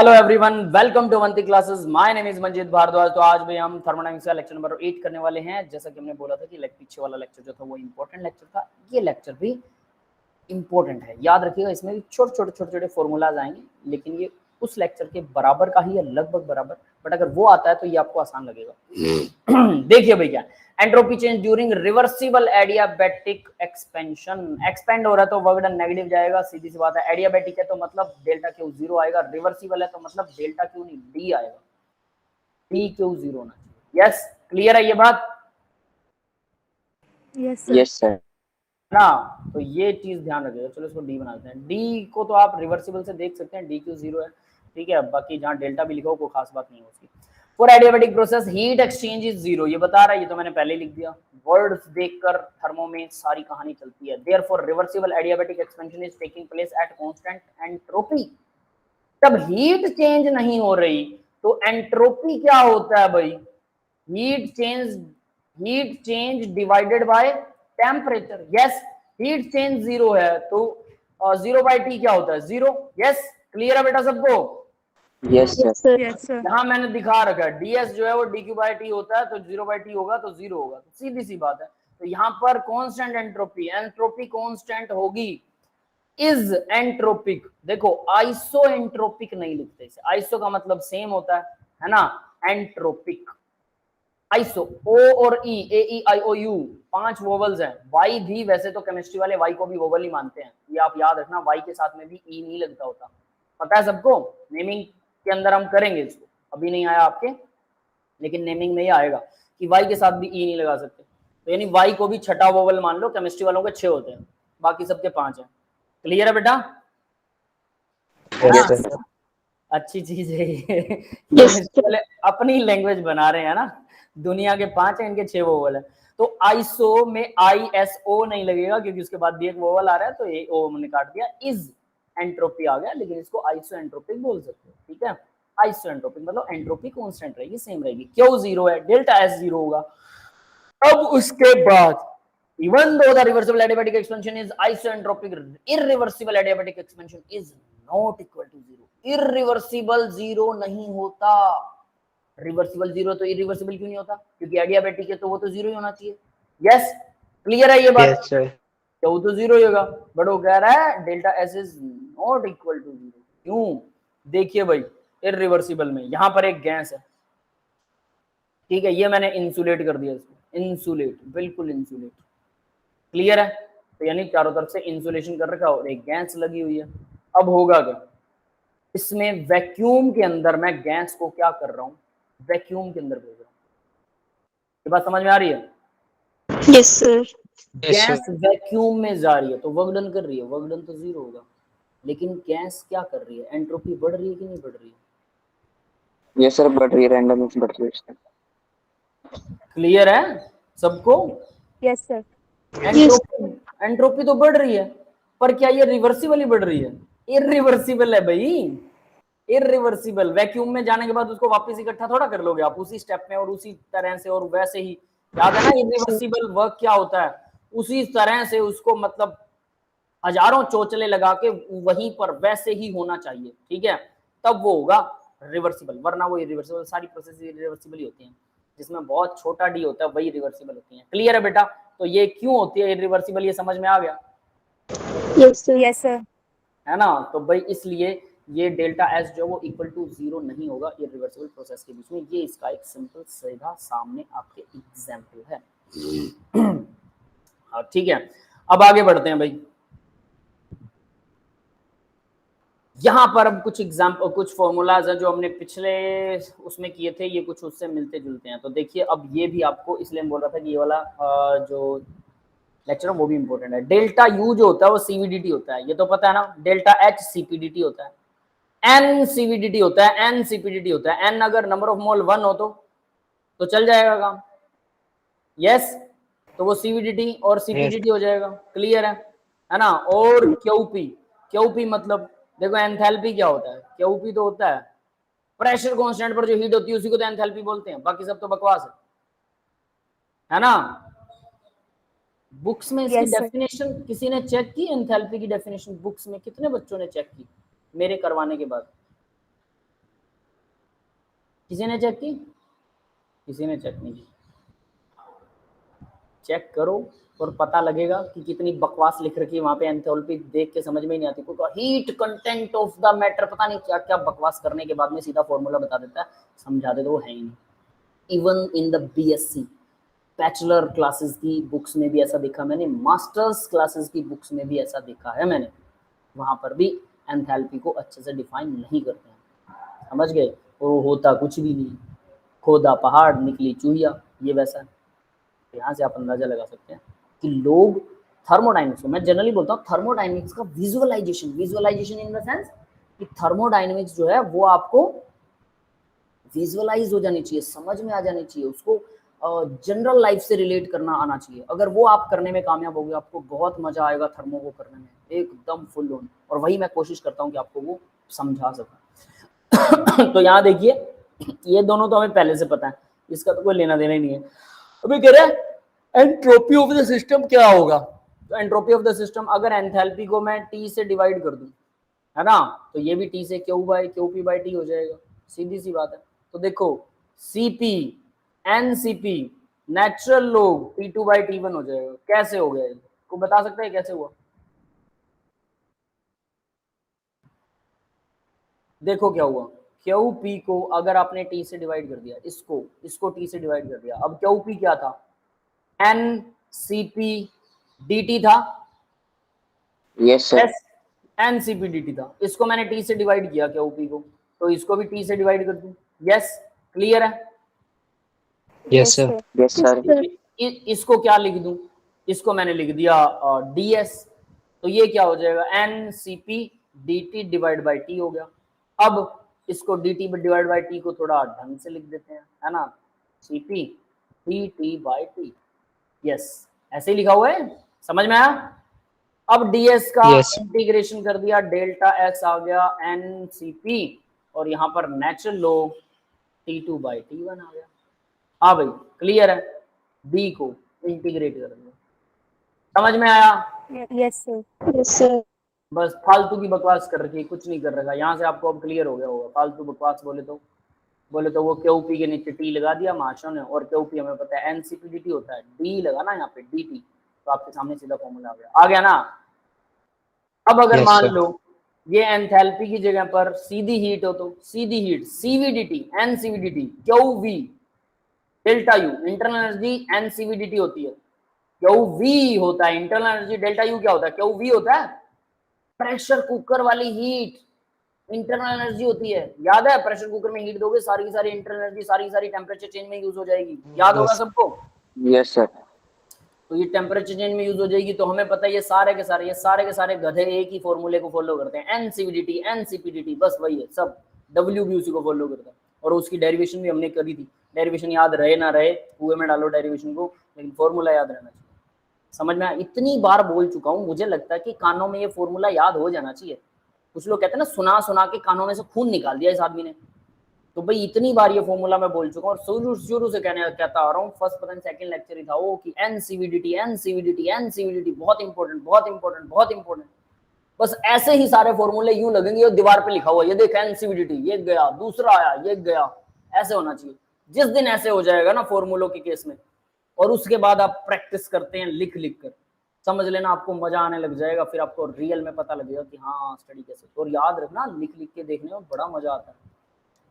Hello everyone, welcome to Avanti classes. My name is Manjeet Bhardwaj. तो आज भी हम थर्मोडायनामिक्स का लेक्चर नंबर 8 करने वाले हैं। जैसा कि हमने बोला था कि पीछे वाला लेक्चर जो था वो इंपॉर्टेंट लेक्चर था, ये लेक्चर भी इंपॉर्टेंट है। याद रखिएगा, इसमें भी छोटे छोटे फॉर्मूलाज आएंगे, लेकिन ये उस लेक्चर के बराबर का ही है, लगभग बराबर। बट अगर वो आता है तो ये आपको आसान लगेगा। देखिए भैया, entropy change during reversible adiabatic expansion. Expand हो रहा है तो वर्क डन नेगेटिव जाएगा, सीधी सी बात है। एडियाबैटिक है तो मतलब डेल्टा क्यू 0 आएगा, रिवर्सिबल है तो मतलब डेल्टा क्यू नहीं डी आएगा, डी क्यू 0 होना चाहिए। यस, क्लियर है ये बात? Yes sir. ना, तो ये चीज ध्यान रखिएगा। चलो इसको डी बना देते हैं। डी को तो आप रिवर्सिबल से देख सकते हैं, डी क्यू 0 है, ठीक है। बाकी जहाँ डेल्टा भी लिखा हो कोई खास बात नहीं है उसकी। For adiabatic process heat exchange is 0, ये बता रहा है, ये तो मैंने पहले लिख दिया। वर्ड्स देखकर थर्मो में सारी कहानी चलती है। Therefore reversible adiabatic expansion is taking place at constant entropy. जब हीट चेंज नहीं हो रही तो एंट्रोपी क्या होता है भाई? Heat change divided by temperature. Yes, heat change 0 है तो 0/T क्या होता है? 0। यस, क्लियर है बेटा सबको? Yes sir. यहाँ मैंने दिखा रखा है ds जो है वो dq/T होता है, तो 0/T होगा तो 0 होगा, तो सीधी सी बात है। तो यहाँ पर कांस्टेंट एंट्रोपी कांस्टेंट होगी, इज एंट्रोपिक। देखो आइसो एंट्रोपिक नहीं लिखते इसे, आइसो का मतलब सेम होता है ना। एंट्रोपिक, आइसो, ओ और ई, ए ई आई ओ यू 5 वोवल्स हैं। वाई भी, वैसे तो केमिस्ट्री वाले वाई को भी वोवल ही मानते हैं, ये आप याद रखना। वाई के साथ में भी ई नहीं लगता होता, पता है सबको। नेमिंग के अंदर हम करेंगे इसको, अभी नहीं आया आपके, लेकिन नेमिंग में ही आएगा कि वाई के साथ भी ई नहीं लगा सकते। तो यानी वाई को भी छठा वोवल मान लो। केमिस्ट्री वालों के 6 होते हैं, बाकी सबके 5 हैं। क्लियर है बेटा? Yes sir. अच्छी चीज है ये। केमिस्ट्री वाले अपनी लैंग्वेज बना रहे हैं ना। दुनिया के 5 है, इनके 6 वोवल है। तो आइसो में ISO नहीं लगेगा क्योंकि उसके बाद भी एक वोवल आ रहा है, तो ये ओ हमने काट दिया। इज एंट्रोपी आ गया, लेकिन इसको आइसो एंट्रोपिक बोल सकते हो, ठीक है। आइसो एंट्रोपिक मतलब एंट्रोपी कांस्टेंट रहेगी, सेम रहेगी। क्यू 0 है, डेल्टा S 0 होगा। अब उसके बाद even though the reversible adiabatic expansion is isoentropic, irreversible adiabatic expansion is not equal to 0. irreversible 0 नहीं होता। रिवर्सिबल 0 तो irreversible क्यों नहीं होता? क्योंकि एडियाबैटिक है तो वो तो 0 ही होना चाहिए। यस, क्लियर है ये बात? Yes sir. तो वो तो 0 ही होगा, बट वो कह रहा है delta S is not equal to 0। क्यों? देखिए भाई, इररिवर्सिबल में यहां पर एक गैस है, ठीक है, ये मैंने इंसुलेट कर दिया इसको, इंसुलेट, बिल्कुल इंसुलेट। क्लियर है? तो यानी चारों तरफ से इंसुलेशन कर रखा और एक गैस लगी हुई है। अब होगा क्या? इसमें वैक्यूम के अंदर मैं गैस को क्या कर रहा हूं? वैक्यूम के अंदर भेज रहा हूं। ये बात समझ में आ रही है? Yes sir. गैस वैक्यूम में जा रही है तो वर्क डन कर रही है, वर्क डन तो 0 होगा, लेकिन गैस क्या कर रही है? एंट्रोपी बढ़ रही है कि नहीं बढ़ रही है? यस सर, बढ़ रही है, रैंडम बढ़ रही है। क्लियर है सबको? Yes sir. एंट्रोपी तो बढ़ रही है, पर क्या ये रिवर्सिबल ही बढ़ रही है? इररिवर्सिबल है भाई, इररिवर्सिबल। वैक्यूम में जाने के बाद उसको वापस इकट्ठा थोड़ा कर लोगे आप उसी स्टेप में और उसी तरह से और वैसे ही। याद है ना इररिवर्सिबल वर्क क्या होता है? उसी तरह से उसको मतलब हजारों चोचले लगा के वहीं पर वैसे ही होना चाहिए, ठीक है, तब वो होगा रिवर्सिबल, वरना वो इरिवर्सिबल। सारी प्रोसेस इरिवर्सिबल ही होती हैं, जिसमें बहुत छोटा डी होता है वही रिवर्सिबल होती है। क्लियर है बेटा? तो ये क्यों होती है इरिवर्सिबल, ये समझ में आ गया? Yes sir. Yes sir. है ना? तो भाई इसलिए ये डेल्टा S जो वो इक्वल टू 0 नहीं होगा इरिवर्सिबल प्रोसेस के बीच में। ये इसका एक सिंपल सीधा सामने आपके एग्जाम्पल है। हाँ ठीक है, अब आगे बढ़ते हैं भाई। यहाँ पर अब कुछ एग्जाम्पल, कुछ फॉर्मूलाज हैं जो हमने पिछले उसमें किए थे, ये कुछ उससे मिलते जुलते हैं। तो देखिए, अब ये भी आपको इसलिए बोल रहा था कि ये वाला जो लेक्चर है वो भी इंपॉर्टेंट है। डेल्टा U जो होता है वो CVDT होता है, ये तो पता है ना। डेल्टा H CPDT होता है, N CVDT होता है, N CPDT होता है। N अगर नंबर ऑफ मोल 1 हो तो चल जाएगा काम। यस, तो वो CVDT और CPDT हो जाएगा। क्लियर है ना? और QP मतलब देखो एंथैल्पी क्या होता है? QP तो होता है प्रेशर कांस्टेंट पर जो हीट होती है उसी को तो एंथैल्पी बोलते हैं, बाकी सब तो बकवास है ना? बुक्स में इसकी डेफिनेशन किसी ने चेक की? एंथैल्पी की डेफिनेशन बुक्स में कितने बच्चों ने चेक की मेरे करवाने के बाद? किसी ने चेक की? किसी ने चेक नहीं की। चेक करो और पता लगेगा कि कितनी बकवास लिख रखी है वहां पे। एंथैल्पी देख के समझ में ही नहीं आती। क्योंकि heat content of the matter, पता नहीं क्या क्या बकवास करने के बाद में सीधा फॉर्मूला बता देता है, समझा दे तो वो है ही नहीं। Even in the BSc bachelor classes की बुक्स में भी ऐसा देखा मैंने, मास्टर्स क्लासेस की बुक्स में भी ऐसा देखा है मैंने, वहां पर भी एंथैल्पी को अच्छे से डिफाइन नहीं करते हैं। समझ गए? और वो होता कुछ भी नहीं, खोदा पहाड़ निकली चूहिया, ये वैसा है। यहाँ से आप अंदाजा लगा सकते हैं कि लोग थर्मोडाइनमिक्स को, मैं जनरली बोलता हूँ थर्मोडाइनमिक्स का visualisation, visualisation in the sense कि थर्मोडाइनमिक्स जो है वो आपको विजुअलाइज हो जानी चाहिए, समझ में आ जानी चाहिए, उसको जनरल लाइफ से रिलेट करना आना चाहिए। अगर वो आप करने में कामयाब होगे, आपको बहुत मजा आएगा थर्मो को करने में, एकदम फुल ऑन। और वही मैं कोशिश करता हूँ कि आपको वो समझा सकूं। तो यहाँ देखिए, ये दोनों तो हमें पहले से पता है, इसका तो कोई लेना देना ही नहीं है। अभी कह रहे हैं एंट्रोपी ऑफ द सिस्टम क्या होगा। तो एंट्रोपी ऑफ द सिस्टम, अगर एंथैल्पी को मैं टी से डिवाइड कर दूं, है ना, तो ये भी टी से क्यू पी बाई टी हो जाएगा, सीधी सी बात है। तो देखो CP NCP natural log T2 by T1 हो जाएगा। कैसे हो गया, को बता सकते हैं कैसे हुआ? देखो क्या हुआ, क्यू पी को अगर आपने टी से डिवाइड कर दिया, इसको टी से डिवाइड कर दिया, अब क्यू पी क्या था, N C P D T था। Yes sir. N C P D T था, इसको मैंने टी से डिवाइड किया क्यू पी को, तो इसको भी टी से डिवाइड कर दूं। यस, क्लियर है? Yes sir. Yes sir. इसको क्या लिख दूं, इसको मैंने लिख दिया ds, तो ये क्या हो जाएगा, n C P D T divide by T हो गया। अब इसको D T divide by T को थोड़ा ढंग से लिख देते हैं, है ना, C P D T by T. Yes, ऐसे ही लिखा हुआ है, समझ में आया? अब ds का इंटीग्रेशन कर दिया, डेल्टा x आ गया एन सी पी, और यहाँ पर natural log T2 by T1 आ गया। हाँ भाई, क्लियर है? b को इंटीग्रेट कर दिया, समझ में आया? Yes sir. Yes sir. बस फालतू की बकवास कर रखी, कुछ नहीं कर रखा। यहाँ से आपको अब क्लियर हो गया होगा। फालतू बकवास बोले तो वो क्यू पी के नीचे टी लगा दिया महाशय ने, और क्यू पी हमें पता है एनसीपीडीटी होता है, डी लगा ना यहाँ पे डी टी, तो आपके सामने सीधा फॉर्मूला आ गया ना। अब अगर मान लो ये एंथैल्पी की जगह पर सीधी हीट हो, तो सीधी heat CVDT NCVDT Q V delta U, internal energy NCVDT होती है, क्यू वी होता है इंटरनल एनर्जी, डेल्टा यू क्या होता है, क्यू वी होता है प्रेशर कुकर वाली हीट, इंटरनल एनर्जी होती है। याद है, प्रेशर कुकर में हीट दोगे, सारी की सारी इंटरनल एनर्जी, सारी की सारी टेम्परेचर चेंज में यूज हो जाएगी। याद होगा सबको? Yes sir. तो ये टेम्परेचर चेंज में यूज हो जाएगी, तो हमें पता है ये सारे के सारे गधे एक ही फॉर्मूले को फॉलो करते हैं, एनसीवीडीटी एनसीपीडीटी, बस वही है सब, डब्ल्यू भी उसी को फॉलो करता है। और उसकी डेरिवेशन भी हमने करी थी, डेरिवेशन याद रहे ना रहे, कुएं में डालो डेरिवेशन को, लेकिन फॉर्मूला याद रहना चाहिए। समझ में? इतनी बार बोल चुका हूँ, मुझे लगता है कि कानों में ये फॉर्मूला याद हो जाना चाहिए। कुछ लोग कहते हैं ना, सुना सुना के कानों में से खून निकाल दिया इस आदमी ने। तो भाई इतनी बार ये फॉर्मूला मैं बोल चुका हूँ, और शुरू से कहता आ रहा हूँ, फर्स्ट पता नहीं सेकंड लेक्चर ही था वो, कि एनसीवीडीटी एनसीवीडीटी एनसीवीडीटी बहुत इंपॉर्टेंट बहुत इंपॉर्टेंट बहुत इंपॉर्टेंट। बस ऐसे ही सारे फॉर्मूले यूं लगेंगे, और दीवार पे लिखा हुआ ये देख एनसीवीडीटी, ये गया, दूसरा आया, ये गया, ऐसे होना चाहिए। जिस दिन ऐसे हो जाएगा ना फॉर्मूलों के केस में, और उसके बाद आप प्रैक्टिस करते हैं लिख लिख कर, समझ लेना आपको मजा आने लग जाएगा। फिर आपको रियल में पता लगेगा कि हाँ स्टडी कैसे। और याद रखना, लिख लिख के देखने में बड़ा मजा आता है।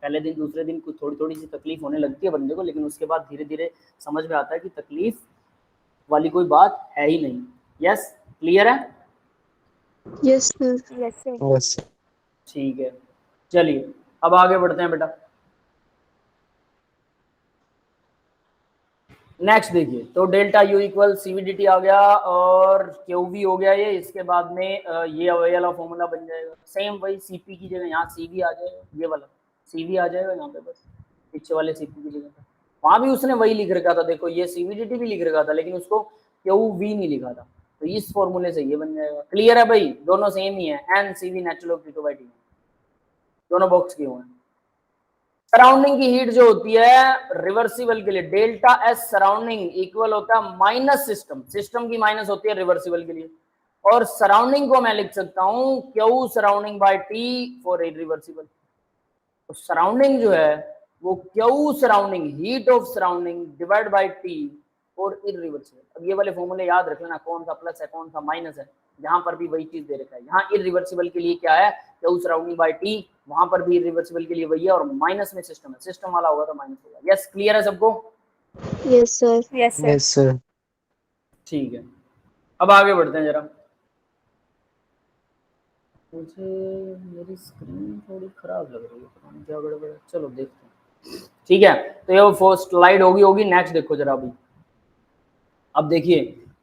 पहले दिन दूसरे दिन कुछ थोड़ी थोड़ी सी तकलीफ होने लगती है बंदे को, लेकिन उसके बाद धीरे धीरे समझ में आता है कि तकलीफ वाली कोई बात है ही नहीं। यस, क्लियर है? Yes sir. Yes sir. ठीक है, चलिए अब आगे बढ़ते हैं बेटा। नेक्स्ट देखिए, तो डेल्टा यू इक्वल सीवीडीटी आ गया, और क्यू वी हो गया ये। इसके बाद में ये वाला फॉर्मूला बन जाएगा, सेम वही सीपी की जगह यहाँ सीवी आ जाएगा, ये वाला सीवी आ जाएगा यहाँ पे, बस पीछे वाले सीपी की जगह पर। वहां भी उसने वही लिख रखा था, देखो ये सीवीडीटी भी लिख रखा था, लेकिन उसको क्यू वी नहीं लिखा था, तो इस फॉर्मूले से ये बन जाएगा। क्लियर है भाई? दोनों सेम ही है, n CV natural of T2 by T1, दोनों बॉक्स किए हुए हैं। सराउंडिंग की हीट जो होती है रिवर्सिबल के लिए, डेल्टा एस सराउंडिंग इक्वल होता है माइनस सिस्टम, सिस्टम की माइनस होती है रिवर्सिबल के लिए, और सराउंडिंग को मैं लिख सकता हूं Q surrounding by T for irreversible. तो सराउंडिंग जो है वो Q surrounding heat of surrounding divide by T और इरिवर्सिबल। अब ये वाले फॉर्मूले याद रख लेना, कौन सा प्लस है कौन सा माइनस है। यहाँ पर भी वही चीज दे रखा है, यहाँ इरिवर्सिबल के लिए क्या है, क्यू सराउंडिंग बाय टी, वहां पर भी इरिवर्सिबल के लिए वही है, और माइनस में सिस्टम है, सिस्टम वाला होगा तो माइनस होगा। यस क्लियर है सबको? Yes, sir. Yes, sir. Yes, sir. ठीक है, अब आगे बढ़ते हैं जरा। मुझे मेरी स्क्रीन थोड़ी खराब लग रही है, पता नहीं क्या गड़बड़ है, चलो देखते हैं। ठीक है, तो ये फर्स्ट स्लाइड होगी। नेक्स्ट देखो जरा अभी। अब देखिए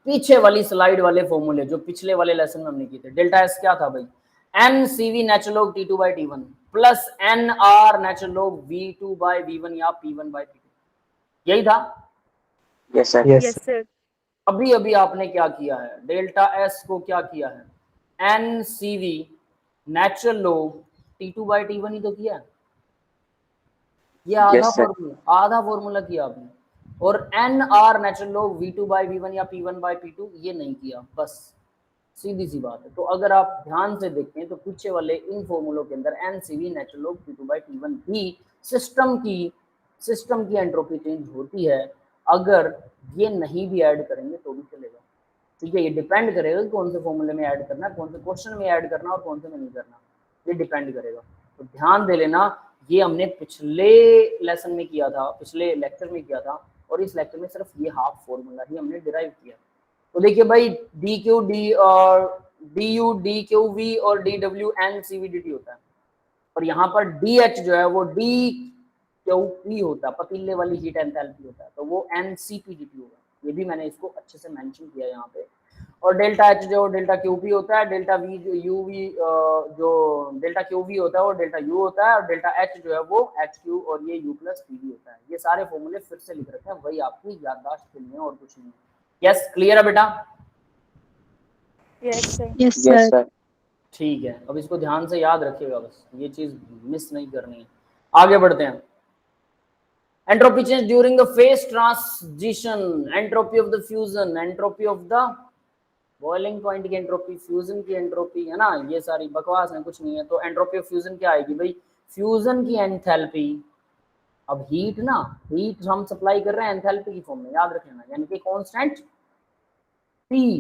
पीछे वाली स्लाइड वाले फॉर्मूले जो पिछले वाले लेसन में हमने किए थे। डेल्टा एस क्या था भाई, n CV natural log T2 by T1 plus n R natural log V2 by V1 या P1 बाई P2, यही था। Yes, sir. Yes, Yes, sir. अभी अभी आपने क्या किया है, डेल्टा एस को क्या किया है, n CV natural log T2 by T1 ही तो किया है। ये आधा Yes, sir. फॉर्मूला किया आपने। और n R natural log V2 by V1 या P1 बाई P2 ये नहीं किया, बस सीधी सी बात है। तो अगर आप ध्यान से देखें तो पीछे वाले इन फॉर्मूलों के अंदर n CV natural log T2 by T1 भी सिस्टम की एंट्रोपी चेंज होती है। अगर ये नहीं भी ऐड करेंगे तो भी चलेगा। ठीक है, ये डिपेंड करेगा कि कौन से फॉर्मूले में ऐड करना है, कौन से क्वेश्चन में ऐड करना और कौन से में नहीं करना, ये डिपेंड करेगा। तो ध्यान दे लेना, ये हमने पिछले लेसन में किया था, पिछले लेक्चर में किया था, और इस लेक्चर में सिर्फ ये हाफ फॉर्मूला ही हमने डिराइव किया। तो देखिए भाई डी क्यू डी और D U D Q V और D W N C V D T होता है, और यहाँ पर डी एच जो है वो डी क्यू पी होता है, पतीले वाली हीट एंथैल्पी होता है, तो वो n C P D T होगा। ये भी मैंने इसको अच्छे से मेंशन किया यहाँ पे। और डेल्टा एच जो डेल्टा क्यू पी होता है, डेल्टा वी जो यू वी जो डेल्टा क्यू वी होता है वो डेल्टा यू होता है, और डेल्टा एच जो है वो एच क्यू और ये यू प्लस पी वी होता है। ये सारे फॉर्मूले फिर से लिख रखे हैं, वही आपकी याददाश्त के लिए और कुछ नहीं। यस क्लियर है बेटा? Yes, sir. Yes, sir. ठीक है, अब इसको ध्यान से याद रखिएगा, बस ये चीज मिस नहीं करनी है। आगे बढ़ते हैं। Entropy change during the phase transition, entropy of the fusion, entropy of the boiling point की एंट्रोपी, फ्यूजन की एंट्रोपी, है ना, ये सारी बकवास है, कुछ नहीं है। तो एंट्रोपी ऑफ फ्यूजन क्या आएगी भाई, फ्यूजन की एंथैल्पी। अब हीट ना, हीट हम सप्लाई कर रहे हैं एंथैल्पी की फॉर्म में, याद रखना, यानी कि कांस्टेंट T,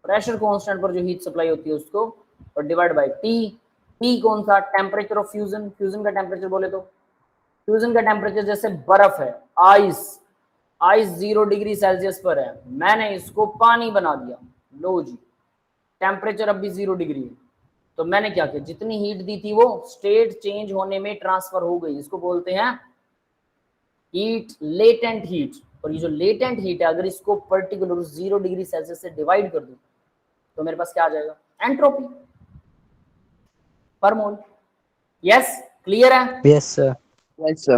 प्रेशर कांस्टेंट पर जो हीट सप्लाई होती है उसको, और डिवाइड बाय T कौन सा, टेम्परेचर ऑफ फ्यूजन। फ्यूजन का टेम्परेचर बोले तो फ्यूजन का टेम्परेचर जैसे बर्फ है, आइस 0 डिग्री सेल्सियस पर है, मैंने इसको पानी बना दिया, लो जी टेम्परेचर अब भी 0 डिग्री है। तो मैंने क्या किया, जितनी हीट दी थी वो स्टेट चेंज होने में ट्रांसफर हो गई, इसको बोलते हैं हीट, लेटेंट हीट। और ये जो लेटेंट हीट है, अगर इसको पर्टिकुलर 0 डिग्री सेल्सियस से डिवाइड कर दूं तो मेरे पास क्या आ जाएगा, एंट्रोपी पर मोल। यस क्लियर है? yes, sir. Yes, sir.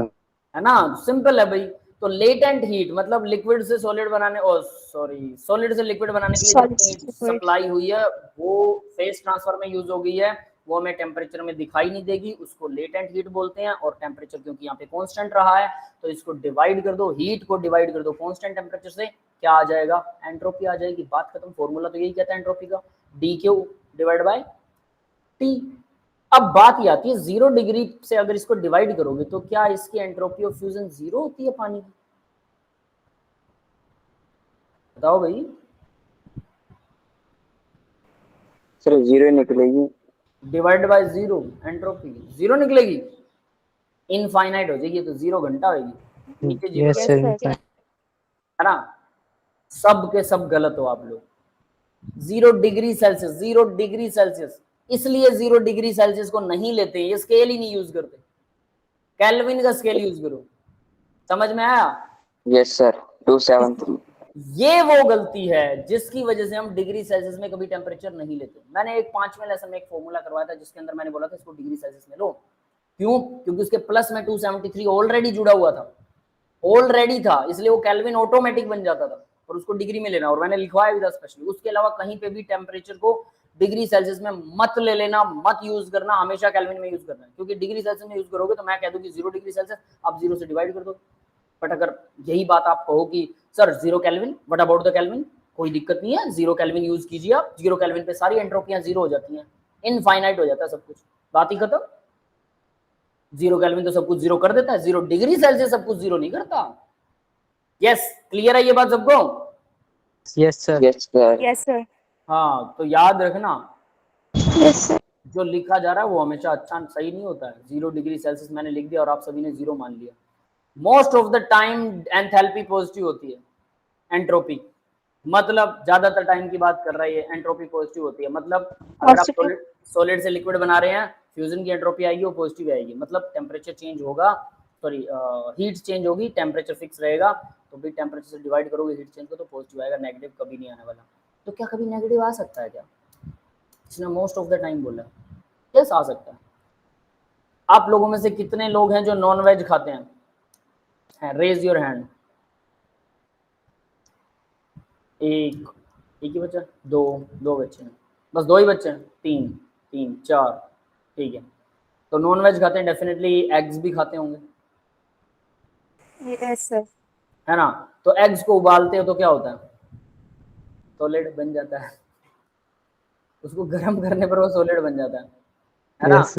है ना, सिंपल है भाई। तो लेटेंट हीट मतलब लिक्विड से सॉलिड बनाने, सॉलिड से लिक्विड बनाने के लिए Solid जितनी हीट liquid. सप्लाई हुई है वो फेज ट्रांसफर में यूज हो गई है, वो हमें टेम्परेचर में दिखाई नहीं देगी, उसको लेटेंट हीट बोलते हैं। और टेम्परेचर क्योंकि यहाँ पे कांस्टेंट रहा है तो इसको डिवाइड कर दो, हीट को डिवाइड कर दो कांस्टेंट टेम्परेचर से, क्या आ जाएगा, एंट्रोपी आ जाएगी। बात खत्म, फॉर्मूला तो यही कहता है एंट्रोपी का, D Q divide by T. अब बात ये आती है 0 डिग्री से अगर इसको डिवाइड करोगे तो क्या इसकी एंट्रोपी ऑफ फ्यूजन 0 होती है पानी की, बताओ भाई। सर 0 निकलेगी। डिवाइड बाय 0 एंट्रोपी 0 निकलेगी, इनफाइनाइट हो जाएगी, तो 0 घंटा होगी, नीचे 0 Yes, Yes, sir. sir. in fact. है ना। सब के सब गलत हो आप लोग। 0 डिग्री सेल्सियस, 0 डिग्री सेल्सियस, इसलिए 0 डिग्री सेल्सियस को नहीं लेते, ये स्केल ही नहीं यूज करते, केल्विन का स्केल यूज करो। समझ में आया? Yes, sir. 273. ये वो गलती है जिसकी वजह से हम डिग्री सेल्सियस में कभी टेम्परेचर नहीं लेते। मैंने एक 5वें लेसन में एक फॉर्मूला करवाया था जिसके अंदर मैंने बोला था इसको डिग्री सेल्सियस में लो, क्यों, क्योंकि उसके प्लस में 273 ऑलरेडी जुड़ा हुआ था, ऑलरेडी था, इसलिए वो केल्विन ऑटोमेटिक बन जाता था, और उसको डिग्री में लेना, और मैंने लिखवाया भी था स्पेशली। उसके अलावा कहीं पे भी टेम्परेचर को डिग्री सेल्सियस में मत ले लेना, मत यूज करना, हमेशा केल्विन में यूज करना है, क्योंकि डिग्री सेल्सियस में यूज करोगे तो मैं कह दूं कि 0 डिग्री सेल्सियस, आप 0 से डिवाइड कर दो। बट अगर यही बात आप कहो कि sir 0 kelvin, what about the kelvin, कोई दिक्कत नहीं है, 0 केल्विन यूज कीजिए आप, 0 केल्विन पे सारी एंट्रोपियां 0 हो जाती हैं, इनफाइनाइट हो जाता है सब कुछ, बात ही खत्म। 0 केल्विन तो सब कुछ जीरो कर देता है, 0 डिग्री सेल्सियस सब कुछ जीरो नहीं करता। यस, क्लियर है ये बात सबको? Yes sir. Yes sir. Yes, sir. हाँ, तो याद रखना Yes, sir. जो लिखा जा रहा है वो हमेशा अच्छा सही नहीं होता है। 0 डिग्री सेल्सियस मैंने लिख दिया और आप सभी ने 0 मान लिया। Most of the time enthalpy positive होती है, एंट्रोपी मतलब ज्यादातर टाइम की बात कर रहा है ये, एंट्रोपी पॉजिटिव होती है। मतलब अगर आप Positive. सॉलिड से लिक्विड बना रहे हैं, फ्यूजन की एंट्रोपी आएगी वो पॉजिटिव आएगी। मतलब टेम्परेचर चेंज होगा, सॉरी हीट चेंज होगी, टेम्परेचर फिक्स रहेगा, तो भी टेम्परेचर से डिवाइड करोगे हीट चेंज को तो पॉजिटिव आएगा, नेगेटिव कभी नहीं आने वाला। तो क्या कभी नेगेटिव आ सकता है क्या? इसने मोस्ट ऑफ द टाइम बोला, यस आ सकता है। आप लोगों में से कितने लोग हैं जो नॉन वेज खाते हैं? Raise your hand. एक ही बच्चा, दो बच्चे हैं, बस 2 ही बच्चे हैं, 3 4, ठीक है। तो नॉन वेज खाते हैं, डेफिनेटली एग्स भी खाते होंगे, Yes, sir. है ना? तो एग्स को उबालते हो तो क्या होता है? सॉलिड बन जाता है। उसको गर्म करने पर वो सॉलिड बन जाता है ना? Yes.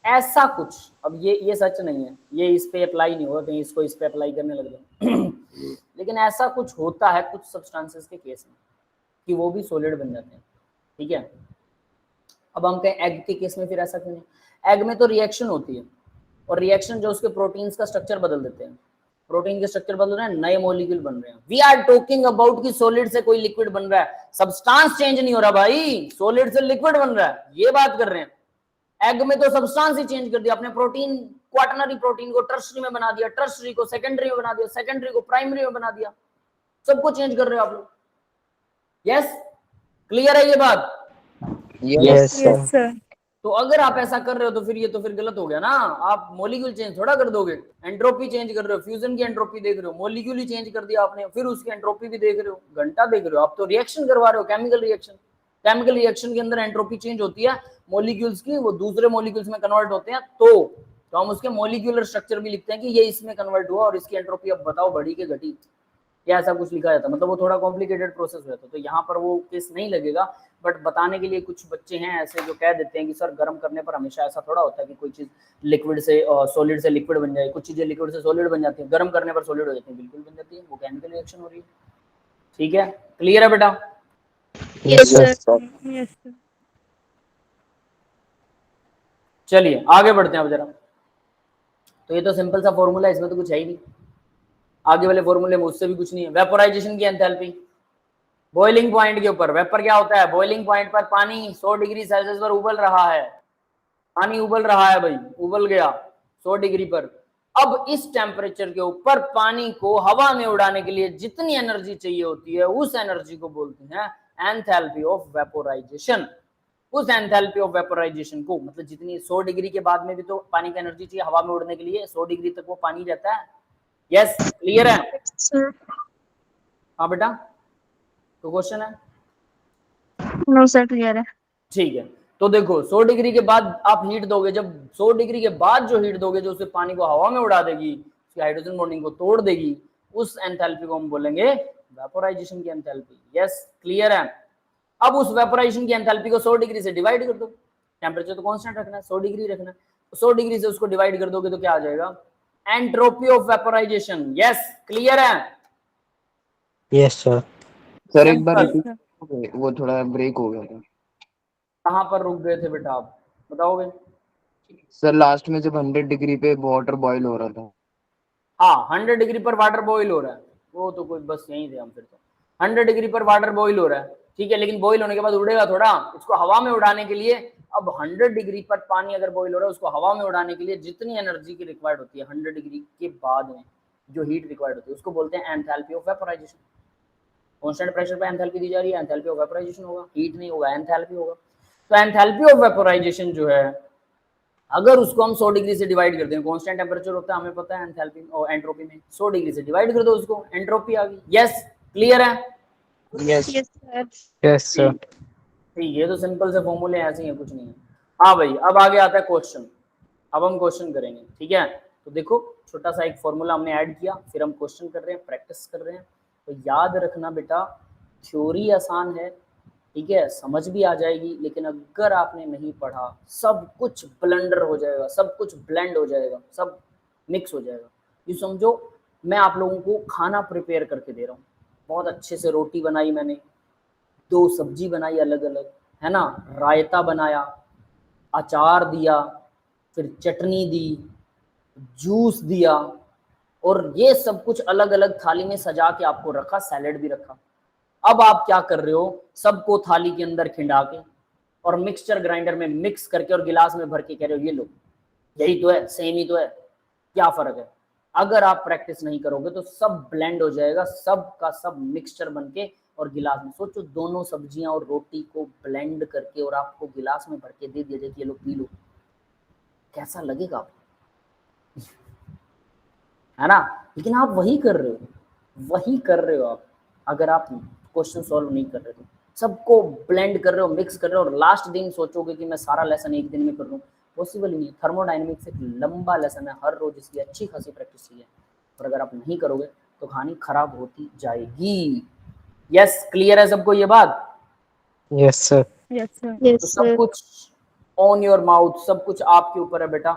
ऐसा कुछ, अब ये सच नहीं है, ये इस पे अप्लाई नहीं होगा, कहीं इसको इस पे अप्लाई करने लग जाए लेकिन ऐसा कुछ होता है कुछ सब्सटेंसेस के केस में कि वो भी सॉलिड बन जाते हैं, ठीक है। अब हम कहें एग के केस में फिर ऐसा क्यों नहीं? एग में तो रिएक्शन होती है, और रिएक्शन जो उसके प्रोटीन्स का स्ट्रक्चर बदल देते हैं, प्रोटीन के स्ट्रक्चर बदल रहे हैं, नए मॉलिक्यूल बन रहे हैं। वी आर टॉकिंग अबाउट कि सॉलिड से कोई लिक्विड बन रहा है, सब्सटेंस चेंज नहीं हो रहा भाई, सॉलिड से लिक्विड बन रहा है, ये बात कर रहे हैं। एग में तो सब्सटेंस ही चेंज कर दिया आपने, प्रोटीन क्वाटरनरी प्रोटीन को टर्शरी में बना दिया, टर्शरी को सेकेंडरी में बना दिया, सेकेंडरी को प्राइमरी में बना दिया, सबको चेंज कर रहे हो आप लोग। यस, क्लियर है ये बात? Yes sir. Yes, sir. तो अगर आप ऐसा कर रहे हो तो फिर ये तो फिर गलत हो गया ना। आप मॉलिक्यूल चेंज थोड़ा कर दोगे, एंट्रोपी चेंज कर रहे हो, फ्यूजन की एंट्रोपी देख रहे हो, मॉलिक्यूल ही चेंज कर दिया आपने, फिर उसकी एंट्रोपी भी देख रहे हो, घंटा देख रहे हो। आप तो रिएक्शन करवा रहे हो, केमिकल रिएक्शन। केमिकल रिएक्शन के अंदर एंट्रोपी चेंज होती है मॉलिक्यूल्स की, वो दूसरे मॉलिक्यूल्स में कन्वर्ट होते हैं, तो हम उसके मॉलिक्यूलर स्ट्रक्चर भी लिखते हैं कि ये इसमें कन्वर्ट हुआ और इसकी एंट्रोपी अब बताओ बढ़ी के घटी, या ऐसा कुछ लिखा जाता है। मतलब वो थोड़ा कॉम्प्लिकेटेड प्रोसेस रहता है, तो यहाँ पर वो केस नहीं लगेगा। बट बताने के लिए कुछ बच्चे हैं ऐसे जो कह देते हैं कि सर गर्म करने पर हमेशा ऐसा थोड़ा होता है कि कोई चीज लिक्विड से सॉलिड से लिक्विड बन जाए, कुछ चीजें लिक्विड से सॉलिड बन जाती है, गर्म करने पर सॉलिड हो जाती है। बिल्कुल बन जाती है, वो केमिकल रिएक्शन हो रही है, ठीक है। क्लियर है बेटा? Yes, Yes, sir. sir. Yes, sir. चलिए आगे बढ़ते हैं अब जरा। तो ये तो सिंपल सा फॉर्मूला है, इसमें तो कुछ है ही नहीं। आगे वाले फॉर्मूले में उससे भी कुछ नहीं है। वेपोराइजेशन की एंथैल्पी बॉइलिंग पॉइंट के ऊपर, वेपर क्या होता है? बॉइलिंग पॉइंट पर पानी 100 डिग्री सेल्सियस पर उबल रहा है, पानी उबल रहा है भाई, उबल गया 100 डिग्री पर। अब इस टेम्परेचर के ऊपर पानी को हवा में उड़ाने के लिए जितनी एनर्जी चाहिए होती है, उस एनर्जी को बोलते हैं एंथैल्पी ऑफ वेपोराइजेशन। उस एंथैल्पी ऑफ वेपोराइजेशन को, मतलब जितनी 100 डिग्री के बाद में भी तो पानी की एनर्जी चाहिए हवा में उड़ने के लिए, 100 डिग्री तक वो पानी जाता है। यस, क्लियर है? Sir. हाँ बेटा, तो क्वेश्चन है? No, sir. Clear है. ठीक है, तो देखो 100 डिग्री के बाद आप हीट दोगे, जब 100 डिग्री के बाद जो हीट दोगे, जो उसे पानी को हवा में उड़ा देगी, उसकी हाइड्रोजन बॉन्डिंग को तोड़ देगी, उस एंथैल्पी को हम बोलेंगे वेपोराइजेशन की एंथैल्पी। यस, क्लियर है? अब उस वेपोराइजेशन की एंथैल्पी को 100 डिग्री से डिवाइड कर दो, टेम्परेचर तो कांस्टेंट रखना है, 100 डिग्री रखना है, 100 डिग्री से उसको डिवाइड कर दोगे तो क्या आ जाएगा? Entropy of vaporisation. Yes, clear है? Yes sir. सर एक बार Simple. repeat, वो थोड़ा ब्रेक हो गया था। कहाँ पर रुक गए थे बेटा आप, बताओगे? सर लास्ट में जब 100 डिग्री पे वाटर बॉईल हो रहा था। हाँ, 100 डिग्री पर वाटर बॉईल हो रहा है, वो तो कोई बस यहीं थे हम फिर तो। 100 डिग्री पर वाटर बॉईल हो रहा है, ठीक है, लेकिन बॉईल होने के बाद उड़ेगा थोड़ा, उसको हवा में उड़ाने के लिए। अब 100 डिग्री पर पानी अगर बॉईल हो रहा है, उसको हवा में उड़ाने के लिए जितनी एनर्जी की रिक्वायर्ड होती है 100 डिग्री के बाद में जो हीट रिक्वायर्ड होती है, उसको बोलते हैं enthalpy of vaporisation. Constant pressure पे एंथैल्पी दी जा रही है, एंथैल्पी ऑफ वेपोराइजेशन होगा, हीट नहीं होगा, एंथैल्पी होगा। तो एंथैल्पी ऑफ वेपोराइजेशन जो है, अगर उसको हम 100 डिग्री से डिवाइड कर दें, कांस्टेंट टेम्परेचर होता है हमें पता है एंथैल्पी और एंट्रोपी में, 100 डिग्री से डिवाइड कर दो उसको, एंट्रोपी आ गई। यस, क्लियर है? Yes Yes, sir. Yes sir. ठीक है, तो सिंपल से फॉर्मूले ऐसे ही है, कुछ नहीं है। हाँ भाई, अब आगे आता है क्वेश्चन। अब हम क्वेश्चन करेंगे, ठीक है। तो देखो, छोटा सा एक फॉर्मूला हमने ऐड किया, फिर हम क्वेश्चन कर रहे हैं, प्रैक्टिस कर रहे हैं। तो याद रखना बेटा, थ्योरी आसान है, ठीक है, समझ भी आ जाएगी, लेकिन अगर आपने नहीं पढ़ा सब कुछ ब्लेंडर हो जाएगा, सब कुछ ब्लेंड हो जाएगा, सब मिक्स हो जाएगा। ये समझो मैं आप लोगों को खाना प्रिपेयर करके दे रहा हूँ, बहुत अच्छे से रोटी बनाई मैंने, 2 सब्जी बनाई अलग अलग, है ना, रायता बनाया, अचार दिया, फिर चटनी दी, जूस दिया, और ये सब कुछ अलग अलग थाली में सजा के आपको रखा, सैलेड भी रखा। अब आप क्या कर रहे हो, सबको थाली के अंदर खिंडा के और मिक्सचर ग्राइंडर में मिक्स करके और गिलास में भर के कह रहे हो ये लो, यही तो है, सेम ही तो है, क्या फर्क है। अगर आप प्रैक्टिस नहीं करोगे तो सब ब्लेंड हो जाएगा, सब का सब मिक्सचर बन के और गिलास में, सोचो दोनों सब्जियां और रोटी को ब्लेंड करके और आपको गिलास में भर के दे दिया जाए कि ये लो पी लो, कैसा लगेगा आपको, है ना। लेकिन आप वही कर रहे हो आप, अगर आप क्वेश्चन सॉल्व नहीं कर रहे हो, सबको ब्लेंड कर रहे हो, मिक्स कर रहे हो, और लास्ट दिन सोचोगे कि मैं सारा लेसन एक दिन में कर लूँ, पॉसिबल ही नहीं है। थर्मोडायनेमिक्स एक लंबा लेसन है, हर रोज इसकी अच्छी खासी प्रैक्टिस चाहिए, और अगर आप नहीं करोगे तो कहानी खराब होती जाएगी। यस, क्लियर है सबको ये बात? Yes, sir. Yes, sir. तो सब कुछ ऑन योर माउथ, सब कुछ आपके ऊपर है बेटा।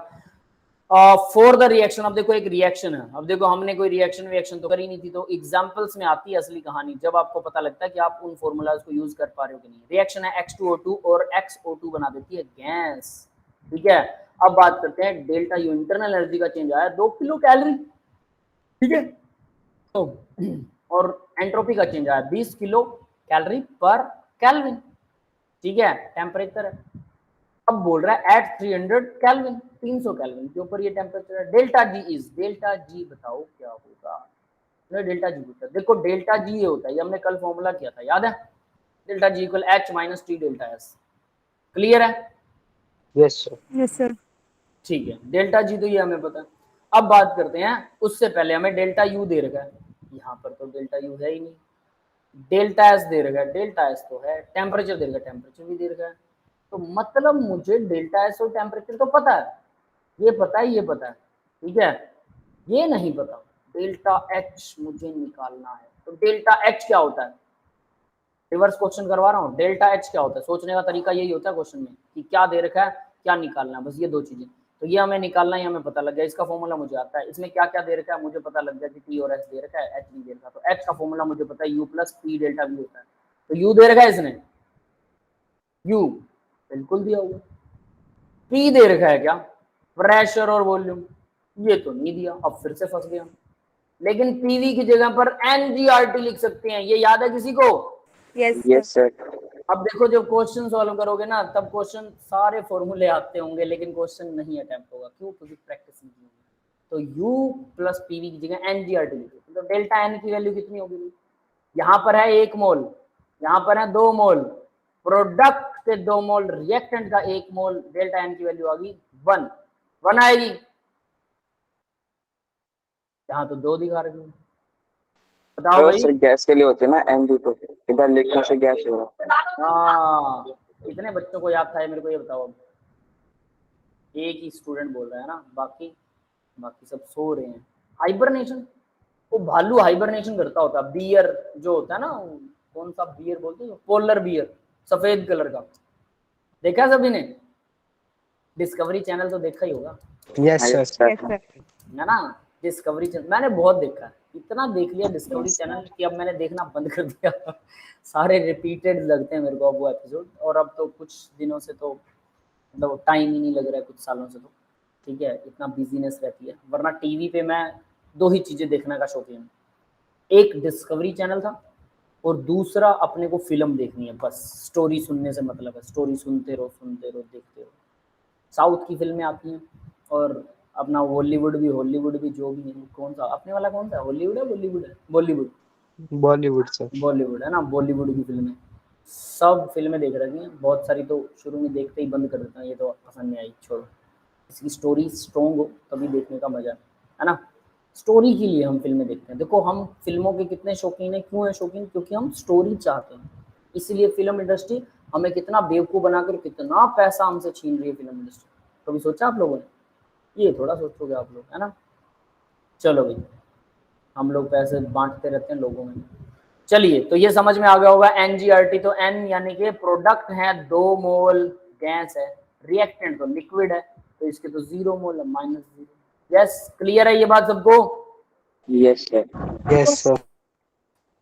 फॉर द रिएक्शन, अब देखो एक रिएक्शन है, अब देखो हमने कोई रिएक्शन तो करी नहीं थी, तो एग्जांपल्स में आती है असली कहानी, जब आपको पता लगता है कि आप उन फॉर्मूलाज को यूज कर पा रहे हो कि नहीं। रिएक्शन है H2O2 और XO2 बना देती है गैस, ठीक है। अब बात करते हैं डेल्टा यू, इंटरनल एनर्जी का चेंज आया 2 किलो कैलोरी, ठीक है, तो और एंट्रोपी का चेंज आया 20 किलो कैलोरी पर केल्विन, ठीक है, टेम्परेचर है। अब बोल रहा है एट 300 केल्विन, 300 केल्विन के ऊपर ये टेम्परेचर है। Delta G is, delta G बताओ क्या होगा, डेल्टा जी पूछा। देखो डेल्टा जी ये होता है, ये हमने कल फॉर्मूला किया था, याद है, delta G equal H minus T delta S, clear है? Yes, sir. Yes, sir. ठीक है, डेल्टा जी तो ये हमें पता है। अब बात करते हैं, उससे पहले हमें डेल्टा यू दे रखा है, यहाँ पर तो डेल्टा यू है ही नहीं, डेल्टा एस दे रखा है, डेल्टा एस तो है, टेम्परेचर दे रखा है, टेम्परेचर भी दे रखा है, तो मतलब मुझे डेल्टा एस और टेम्परेचर तो पता है, ये पता है, ये पता है, ठीक है, ये नहीं पता डेल्टा एच मुझे निकालना है। तो डेल्टा एच क्या होता है, रिवर्स क्वेश्चन करवा रहा हूँ, डेल्टा एच क्या होता है, सोचने का तरीका यही होता है क्वेश्चन में कि क्या दे रखा है, क्या निकालना है, बस ये 2 चीजें। तो ये हमें निकालना है, ये हमें पता लग गया, इसका फॉर्मूला मुझे आता है, इसमें क्या क्या दे रखा है मुझे पता लग गया कि टी और एच दे रखा है, एच नहीं दे रखा, तो एच का फॉर्मूला मुझे पता है U plus P delta we होता है। तो यू दे रखा है इसने, यू बिल्कुल दिया हुआ, पी दे रखा है क्या, प्रेशर और वॉल्यूम, ये तो नहीं दिया, अब फिर से फंस गया। लेकिन पीवी की जगह पर एनजीआरटी लिख सकते हैं, ये याद है किसी को? Yes, Yes, sir. sir. अब देखो जब क्वेश्चन सॉल्व करोगे ना, तब क्वेश्चन सारे फॉर्मूले आते होंगे, लेकिन क्वेश्चन नहीं अटेम्प्ट होगा, क्यों? क्योंकि प्रैक्टिस नहीं होगी। तो U प्लस पीवी की जगह एनजीआरटी लिखो, तो डेल्टा एन की वैल्यू कितनी होगी, यहाँ पर है 1 मोल, यहाँ पर है 2 मोल, प्रोडक्ट के 2 मोल, रिएक्टेंट का 1 मोल, डेल्टा एन की वैल्यू आ गई 1 आएगी, यहाँ तो 2 दिखा रही है, बताओ भाई। सर गैस के लिए होते हैं ना एनजी, तो इधर लिखने से गैस होगा। हाँ, कितने बच्चों को याद था ये मेरे को ये बताओ। अब एक ही स्टूडेंट बोल रहा है ना, बाकी सब सो रहे हैं। हाइबरनेशन, वो भालू हाइबरनेशन करता होता है, बियर जो होता है ना, कौन सा बियर बोलते हैं, पोलर बियर, सफेद कलर का, देखा सभी ने? डिस्कवरी चैनल तो देखा ही होगा, Yes, sir. Yes, sir. है ना। डिस्कवरी चैनल मैंने बहुत देखा है, इतना देख लिया डिस्कवरी चैनल कि अब मैंने देखना बंद कर दिया सारे रिपीटेड लगते हैं मेरे को अब वो एपिसोड, और अब तो कुछ दिनों से तो मतलब टाइम ही नहीं लग रहा है, कुछ सालों से तो, ठीक है, इतना बिजीनेस रहती है। वरना टीवी पे मैं 2 ही चीजें देखने का शौकीन हूँ, एक डिस्कवरी चैनल था और दूसरा अपने को फिल्म देखनी है, बस स्टोरी सुनने से मतलब है, स्टोरी सुनते रहो देखते रहो। साउथ की फिल्में आती हैं और अपना हॉलीवुड भी जो भी है, कौन सा अपने वाला कौन सा, हॉलीवुड है बॉलीवुड है, Bollywood, sir. बॉलीवुड है ना, बॉलीवुड की फिल्में, सब फिल्में देख रखी हैं, बहुत सारी तो शुरू में देखते ही बंद कर देता हूँ, ये तो पसंद नहीं आई, छोड़ो। इसकी स्टोरी स्ट्रॉन्ग हो तभी देखने का मजा है ना, स्टोरी के लिए हम फिल्में देखते हैं। देखो हम फिल्मों के कितने शौकीन हैं, क्यों है शौकीन, क्योंकि हम स्टोरी चाहते हैं, इसीलिए फिल्म इंडस्ट्री हमें कितना बेवकूफ़ बनाकर कितना पैसा हमसे छीन रही है फिल्म इंडस्ट्री, कभी सोचा आप लोगों ने? ये थोड़ा सोचोगे आप लोग, है ना। चलो भाई, हम लोग पैसे बांटते रहते हैं लोगों में, चलिए, तो ये समझ में आ गया होगा NGRT। तो N यानी कि प्रोडक्ट है 2 मोल गैस है, रिएक्टेंट तो लिक्विड है, तो इसके तो 0 मोल है, -0। यस, क्लियर है ये बात सबको? Yes sir. Yes sir.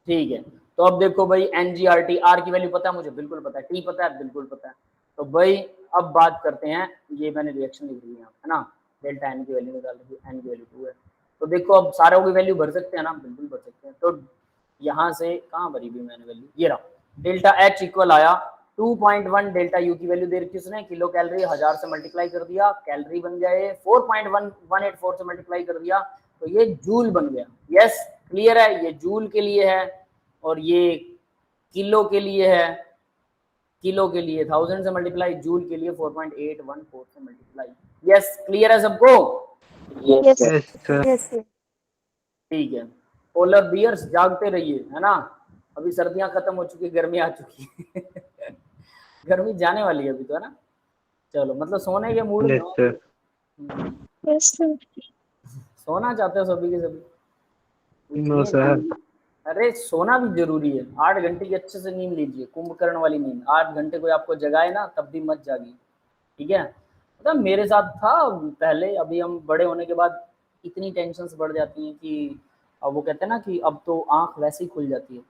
ठीक है, तो अब देखो भाई NGRT, R की वैल्यू पता है मुझे, बिल्कुल पता है, T पता है, बिल्कुल पता है। तो भाई अब बात करते हैं, ये मैंने रिएक्शन लिख दी है ना, डेल्टा N की वैल्यू निकाल दी, N की वैल्यू 2 है। तो देखो अब सारों की वैल्यू भर सकते हैं ना, बिल्कुल भर सकते हैं। तो यहाँ से कहाँ भरी भी मैंने वैल्यू, ये रहा, डेल्टा H इक्वल आया 2.1, डेल्टा U की वैल्यू दे रखी उसने, किलो कैलोरी 1000 से मल्टीप्लाई कर दिया, कैलोरी बन गए 4.1184 से मल्टीप्लाई कर दिया, तो ये जूल बन गया। यस, क्लियर है, ये जूल के लिए है और ये किलो के लिए है, किलो के लिए 1000 से मल्टीप्लाई, जूल के लिए 4.814 से मल्टीप्लाई। यस, क्लियर है सबको? Yes sir. Yes sir. Yes, sir. ठीक है, पोलर बियर्स जागते रहिए, है ना, अभी सर्दियां खत्म हो चुकी, गर्मी आ चुकी है गर्मी जाने वाली है अभी तो, है ना। चलो, मतलब सोने के मूड में Yes हो। sir. Yes, sir. सोना चाहते हो सभी के सभी? No sir. अरे सोना भी जरूरी है, 8 घंटे की अच्छे से नींद लीजिए, कुंभकर्ण वाली नींद। 8 घंटे कोई आपको जगाए ना तब भी मत जागिए, ठीक है। मतलब मेरे साथ था पहले, अभी हम बड़े होने के बाद इतनी टेंशन्स बढ़ जाती हैं कि अब वो कहते हैं ना कि अब तो आंख वैसे ही खुल जाती है,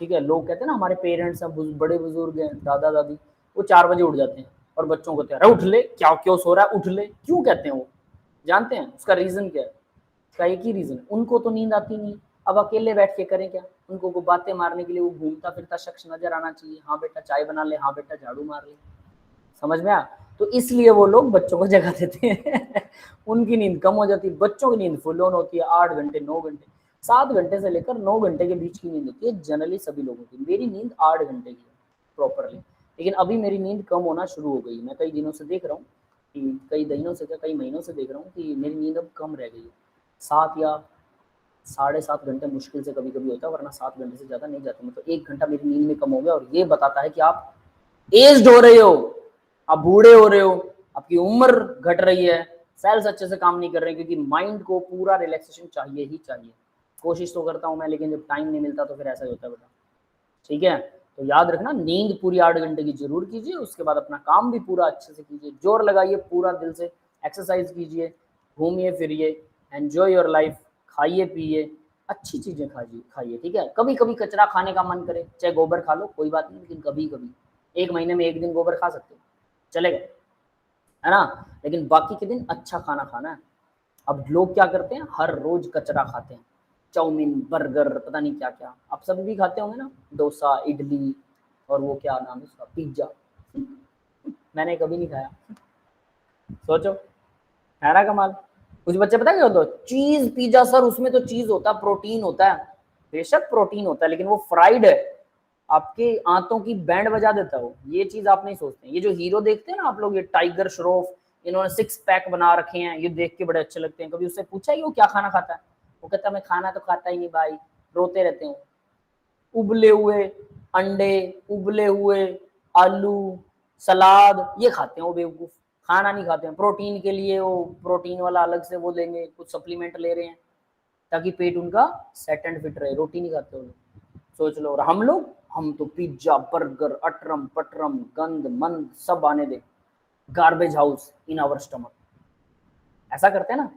ठीक है। लोग कहते हैं ना, हमारे पेरेंट्स हैं, बड़े बुजुर्ग हैं, दादा दादी, वो 4 बजे उठ जाते हैं और बच्चों को कहते हैं अरे उठ ले, क्या क्यों सो रहा है, उठ ले। क्यों कहते हैं वो? जानते हैं उसका रीजन क्या है? उसका एक ही रीजन, उनको तो नींद आती नहीं, अब अकेले बैठ के करें क्या? उनको को बातें मारने के लिए वो घूमता फिरता शख्स नजर आना चाहिए, हाँ बेटा चाय बना ले, हाँ बेटा झाड़ू मार ले, समझ में आ? तो इसलिए वो लोग बच्चों को जगा देते हैं उनकी नींद कम हो जाती है, बच्चों की नींद फुल ऑन होती है, 8 घंटे 9 घंटे, 7 घंटे से लेकर 9 घंटे के बीच की नींद होती है जनरली सभी लोगों की। मेरी नींद 8 घंटे की है प्रॉपरली, लेकिन अभी मेरी नींद कम होना शुरू हो गई। मैं कई दिनों से देख रहा हूँ कि कई महीनों से देख रहा हूँ कि मेरी नींद अब कम रह गई है, 7 या 7.5 घंटे मुश्किल से कभी कभी होता है, वरना 7 घंटे से ज्यादा नहीं जाता। मतलब 1 घंटा मेरी नींद में कम हो गया, और ये बताता है कि आप एज्ड हो रहे हो, आप बूढ़े हो रहे हो, आपकी उम्र घट रही है, सेल्स अच्छे से काम नहीं कर रहे, क्योंकि माइंड को पूरा रिलैक्सेशन चाहिए ही चाहिए। कोशिश तो करता हूँ मैं, लेकिन जब टाइम नहीं मिलता तो फिर ऐसा ही होता है बेटा, ठीक है। तो याद रखना, नींद पूरी 8 घंटे की जरूर कीजिए, उसके बाद अपना काम भी पूरा अच्छे से कीजिए, जोर लगाइए पूरा दिल से, एक्सरसाइज कीजिए, घूमिए फिरिए, एंजॉय योर लाइफ, खाइए पिए, अच्छी चीजें खाइए, ठीक है। कभी कभी कचरा खाने का मन करे, चाहे गोबर खा लो कोई बात नहीं, लेकिन कभी कभी 1 महीने में 1 दिन गोबर खा सकते हो, चलेगा, है ना, लेकिन बाकी के दिन अच्छा खाना खाना है। अब लोग क्या करते हैं, हर रोज कचरा खाते हैं, चाउमीन बर्गर पता नहीं क्या क्या, आप सब भी खाते होंगे ना, डोसा इडली और वो क्या नाम है उसका, पिज्जा मैंने कभी नहीं खाया, सोचो, है ना कमाल। कुछ बच्चे पता क्या होता है, चीज पिज्जा सर, उसमें तो चीज होता है, प्रोटीन होता है, बेशक प्रोटीन होता है, लेकिन वो फ्राइड है, आपके आंतों की बैंड बजा देता है वो, ये चीज आप नहीं सोचते। ये जो हीरो देखते हैं ना आप लोग, ये टाइगर श्रॉफ, इन्होंने 6 पैक बना रखे हैं, ये देख के बड़े अच्छे लगते हैं। कभी उससे पूछा ही वो क्या खाना खाता है? वो कहता है मैं खाना तो खाता ही नहीं भाई, रोते रहते हैं। उबले हुए अंडे, उबले हुए आलू, सलाद, ये खाते हैं वो बेवकूफ, खाना नहीं खाते हैं। प्रोटीन के लिए वो प्रोटीन वाला अलग से वो लेंगे, कुछ सप्लीमेंट ले रहे हैं ताकि पेट उनका सेट एंड फिट रहे, रोटी नहीं खाते वो लोग, सोच लो। और हम तो पिज्जा बर्गर अटरम पटरम गंद मंद सब आने दे, garbage house in our stomach, ऐसा करते हैं ना।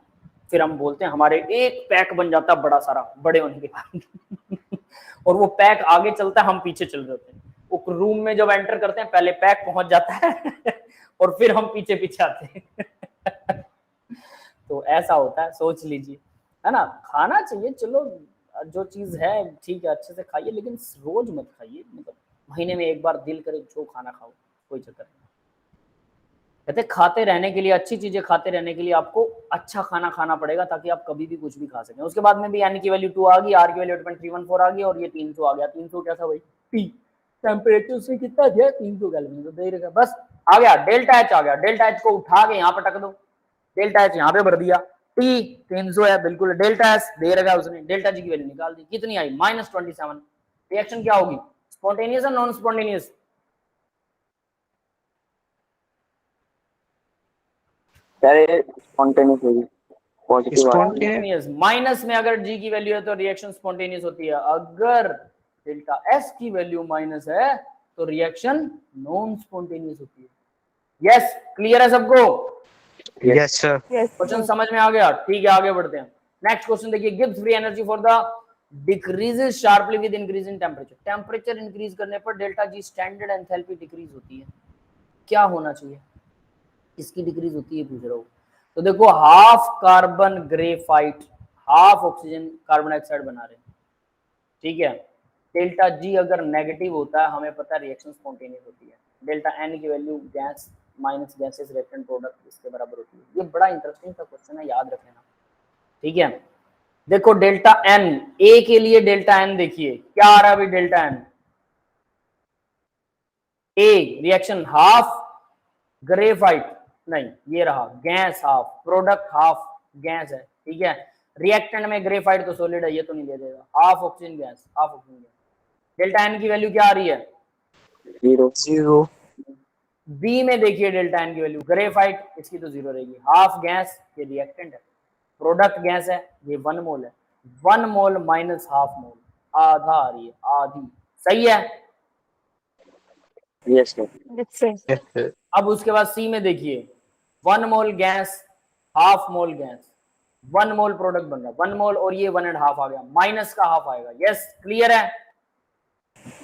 फिर हम बोलते हैं हमारे एक पैक बन जाता बड़ा सारा बड़े होने के बाद और वो पैक आगे चलता है, हम पीछे चल रहे होते हैं। वो रूम में जब एंटर करते हैं पहले पैक पहुंच जाता है और फिर हम पीछे पीछे आते हैं तो ऐसा होता है, सोच लीजिए, है ना। खाना चाहिए, चलो जो चीज है ठीक है, अच्छे से खाइए, लेकिन रोज मत खाइए, मतलब महीने में एक बार दिल करे जो खाना खाओ, कोई चक्कर नहीं। कहते खाते रहने के लिए, अच्छी चीजें खाते रहने के लिए आपको अच्छा खाना खाना पड़ेगा, ताकि आप कभी भी कुछ भी खा सकें। उसके बाद में भी एन की वैल्यू 2 आ गई, आर की वैल्यू 8.314 आ गई, और ये 300 आ गया। 300 क्या था भाई, टी टेम्परेचर से कितना दिया, 300 केल्विन, तो दे रखा, बस आ गया डेल्टा एच आ गया। डेल्टा एच को उठा के यहाँ पर टक दो, डेल्टा एच यहाँ पे भर दिया, टी 300 है बिल्कुल, डेल्टा एस दे रखा उसने, डेल्टा जी की वैल्यू निकाल दी, कितनी आई -27। रिएक्शन क्या होगी, स्पॉन्टेनियस या नॉन स्पॉन्टेनियस? स्पॉन्टेनियस होगी, पॉजिटिव आ रहा है। Spontaneous. स्पॉन्टेनियस। माइनस में अगर जी की वैल्यू है तो रिएक्शन स्पॉन्टेनियस होती है, अगर डेल्टा एस की वैल्यू माइनस है तो रिएक्शन नॉन स्पॉन्टेनियस होती है। यस, क्लियर है सबको? Yes, sir. Yes, question sir. समझ में आ गया? ठीक है, आगे बढ़ते हैं। नेक्स्ट क्वेश्चन देखिए, gives free energy for the decreases sharply with increase in temperature. Temperature increase करने पर delta G standard enthalpy decrease होती है, क्या होना चाहिए? किसकी डिक्रीज होती है पूछ रहा हूं। तो देखो, half carbon graphite half oxygen carbon dioxide बना रहे हैं, ठीक है। डेल्टा जी अगर नेगेटिव होता है, हमें पता है रिएक्शन स्पॉन्टेनियस होती है। डेल्टा एन की value gas minus gases reactant product इसके बराबर होती है। ये बड़ा इंटरेस्टिंग सा क्वेश्चन है, याद रखना, ठीक है। देखो डेल्टा एन, ए के लिए डेल्टा एन देखिए क्या आ रहा है अभी। Delta n A reaction half graphite, नहीं ये रहा gas half, product half gas है, ठीक है। रिएक्टेंट में ग्रेफाइट तो सॉलिड है, ये तो नहीं दे देगा। Half oxygen gas, half oxygen gas. Delta n की वैल्यू क्या आ रही है? 0. बी में देखिए डेल्टा एन की वैल्यू, ग्रेफाइट इसकी तो 0 रहेगी। हाफ गैस, ये रिएक्टेंट है, प्रोडक्ट गैस है, ये 1 मोल है। 1 मोल माइनस हाफ मोल, आधा आ रही है, आधी। सही है? Yes sir. Yes, sir. Yes, sir. अब उसके बाद सी में देखिए, 1 मोल गैस, हाफ मोल गैस, 1 मोल प्रोडक्ट बन रहा है, 1 मोल और ये 1.5 आ गया, माइनस का हाफ आएगा। यस, क्लियर है?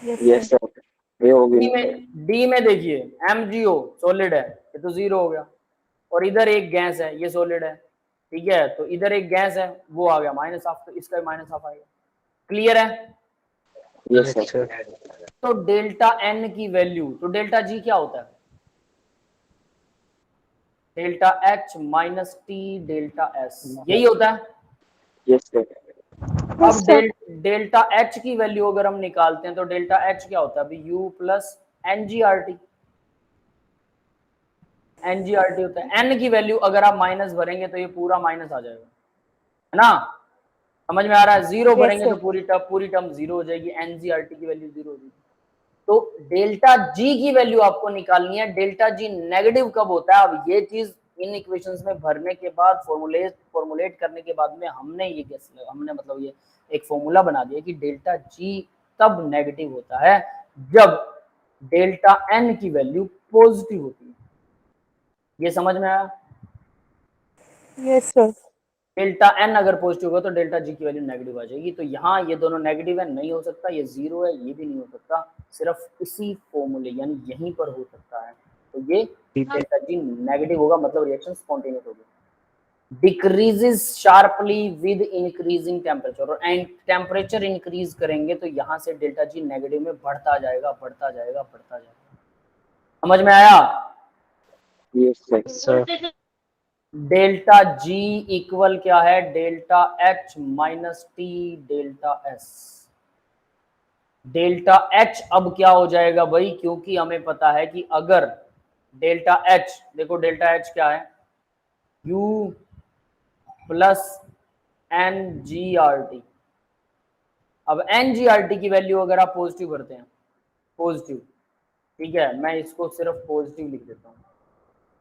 Yes, yes sir. सर, ये हो डी गया। में, डी में देखिए MgO सॉलिड है, ये तो 0 हो गया, और इधर एक गैस है, ये सॉलिड है, ठीक है। तो इधर एक गैस है, वो आ गया माइनस हाफ, तो इसका माइनस हाफ आएगा। क्लियर है? Yes Yes, sir. sir. तो डेल्टा एन की वैल्यू, तो डेल्टा जी क्या होता है? Delta H minus T delta S, यही होता है। Yes sir. अब Yes, sir. डेल्टा एच की वैल्यू अगर हम निकालते हैं तो डेल्टा एच क्या होता है अभी? यू प्लस एनजीआरटी, एनजीआरटी होता है। एन की वैल्यू अगर आप माइनस भरेंगे तो ये पूरा माइनस आ जाएगा, है ना? समझ में आ रहा है? 0 Yes, भरेंगे sir. तो पूरी टर्म 0 हो जाएगी, एनजीआरटी की वैल्यू 0 हो जाएगी। तो डेल्टा जी की वैल्यू आपको निकालनी है। डेल्टा जी नेगेटिव कब होता है? अब ये चीज इन इक्वेशंस में भरने के बाद, फॉर्मुलेट करने के बाद में हमने ये हमने मतलब ये एक फॉर्मूला बना दिया कि डेल्टा जी तब नेगेटिव होता है जब डेल्टा एन की वैल्यू पॉजिटिव होती है। ये समझ में आया? Yes, sir. डेल्टा एन अगर पॉजिटिव होगा तो डेल्टा जी की वैल्यू नेगेटिव आ जाएगी। तो यहाँ ये दोनों नेगेटिव है, नहीं हो सकता। ये 0 है, ये भी नहीं हो सकता, सिर्फ इसी फॉर्मूले यानी यहीं पर हो सकता है। तो ये डेल्टा जी नेगेटिव होगा, मतलब रिएक्शन स्पॉन्टेनियस होगी। Decreases sharply with increasing temperature, और टेम्परेचर इंक्रीज करेंगे तो यहाँ से डेल्टा जी नेगेटिव में बढ़ता जाएगा, बढ़ता जाएगा, बढ़ता जाएगा। समझ में आया? Yes sir. Sir. Delta G equal क्या है? Delta H minus T delta S. Delta H अब क्या हो जाएगा भाई? क्योंकि हमें पता है कि अगर डेल्टा एच, देखो डेल्टा एच क्या है? U plus n G R T. अब एन जी आर टी की वैल्यू अगर आप पॉजिटिव भरते हैं, पॉजिटिव, ठीक है, मैं इसको सिर्फ पॉजिटिव लिख देता हूँ।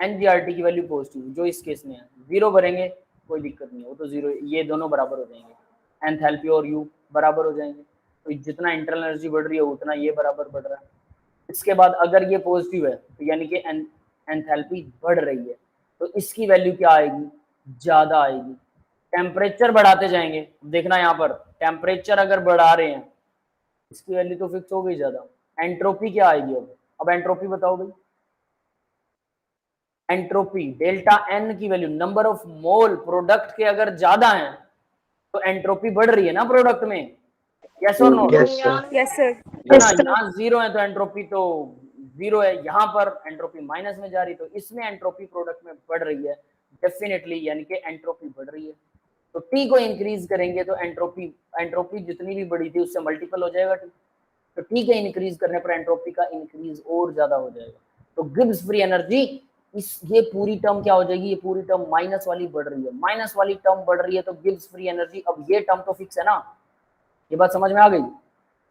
एनजीआरटी की वैल्यू पॉजिटिव जो इस केस में है, 0 भरेंगे कोई दिक्कत नहीं है, वो तो 0, ये दोनों बराबर हो जाएंगे, एंथैल्पी और यू बराबर हो जाएंगे। तो जितना इंटरनल एनर्जी बढ़ रही है उतना ये बराबर बढ़ रहा है। इसके बाद अगर ये पॉजिटिव है तो यानी कि एंथैल्पी बढ़ रही है, तो इसकी वैल्यू क्या आएगी? ज्यादा आएगी। टेम्परेचर बढ़ाते जाएंगे, देखना यहाँ पर टेम्परेचर अगर बढ़ा रहे हैं इसकी वैल्यू तो फिक्स हो गई ज्यादा। एंट्रोपी क्या आएगी अब एंट्रोपी बताओ भाई। एंट्रोपी डेल्टा एन की value, number of mole product के अगर ज्यादा है तो एंट्रोपी बढ़ रही है ना प्रोडक्ट में, यस और no? Yes, sir. Yes, sir. है ना? यहाँ 0 है तो एंट्रोपी तो 0 है, यहाँ पर एंट्रोपी माइनस में जा रही, तो इसमें एंट्रोपी प्रोडक्ट में बढ़ रही है डेफिनेटली, यानी कि एंट्रोपी बढ़ रही है। तो टी को इंक्रीज करेंगे तो एंट्रोपी जितनी भी बढ़ी थी उससे मल्टीपल हो जाएगा टी। तो टी के इंक्रीज करने पर एंट्रोपी का इंक्रीज और ज्यादा हो जाएगा। तो गिब्स फ्री एनर्जी, इस ये पूरी टर्म क्या हो जाएगी? ये पूरी टर्म माइनस वाली बढ़ रही है, माइनस वाली टर्म बढ़ रही है तो गिब्स फ्री एनर्जी, अब ये टर्म तो फिक्स है ना, ये बात समझ में आ गई?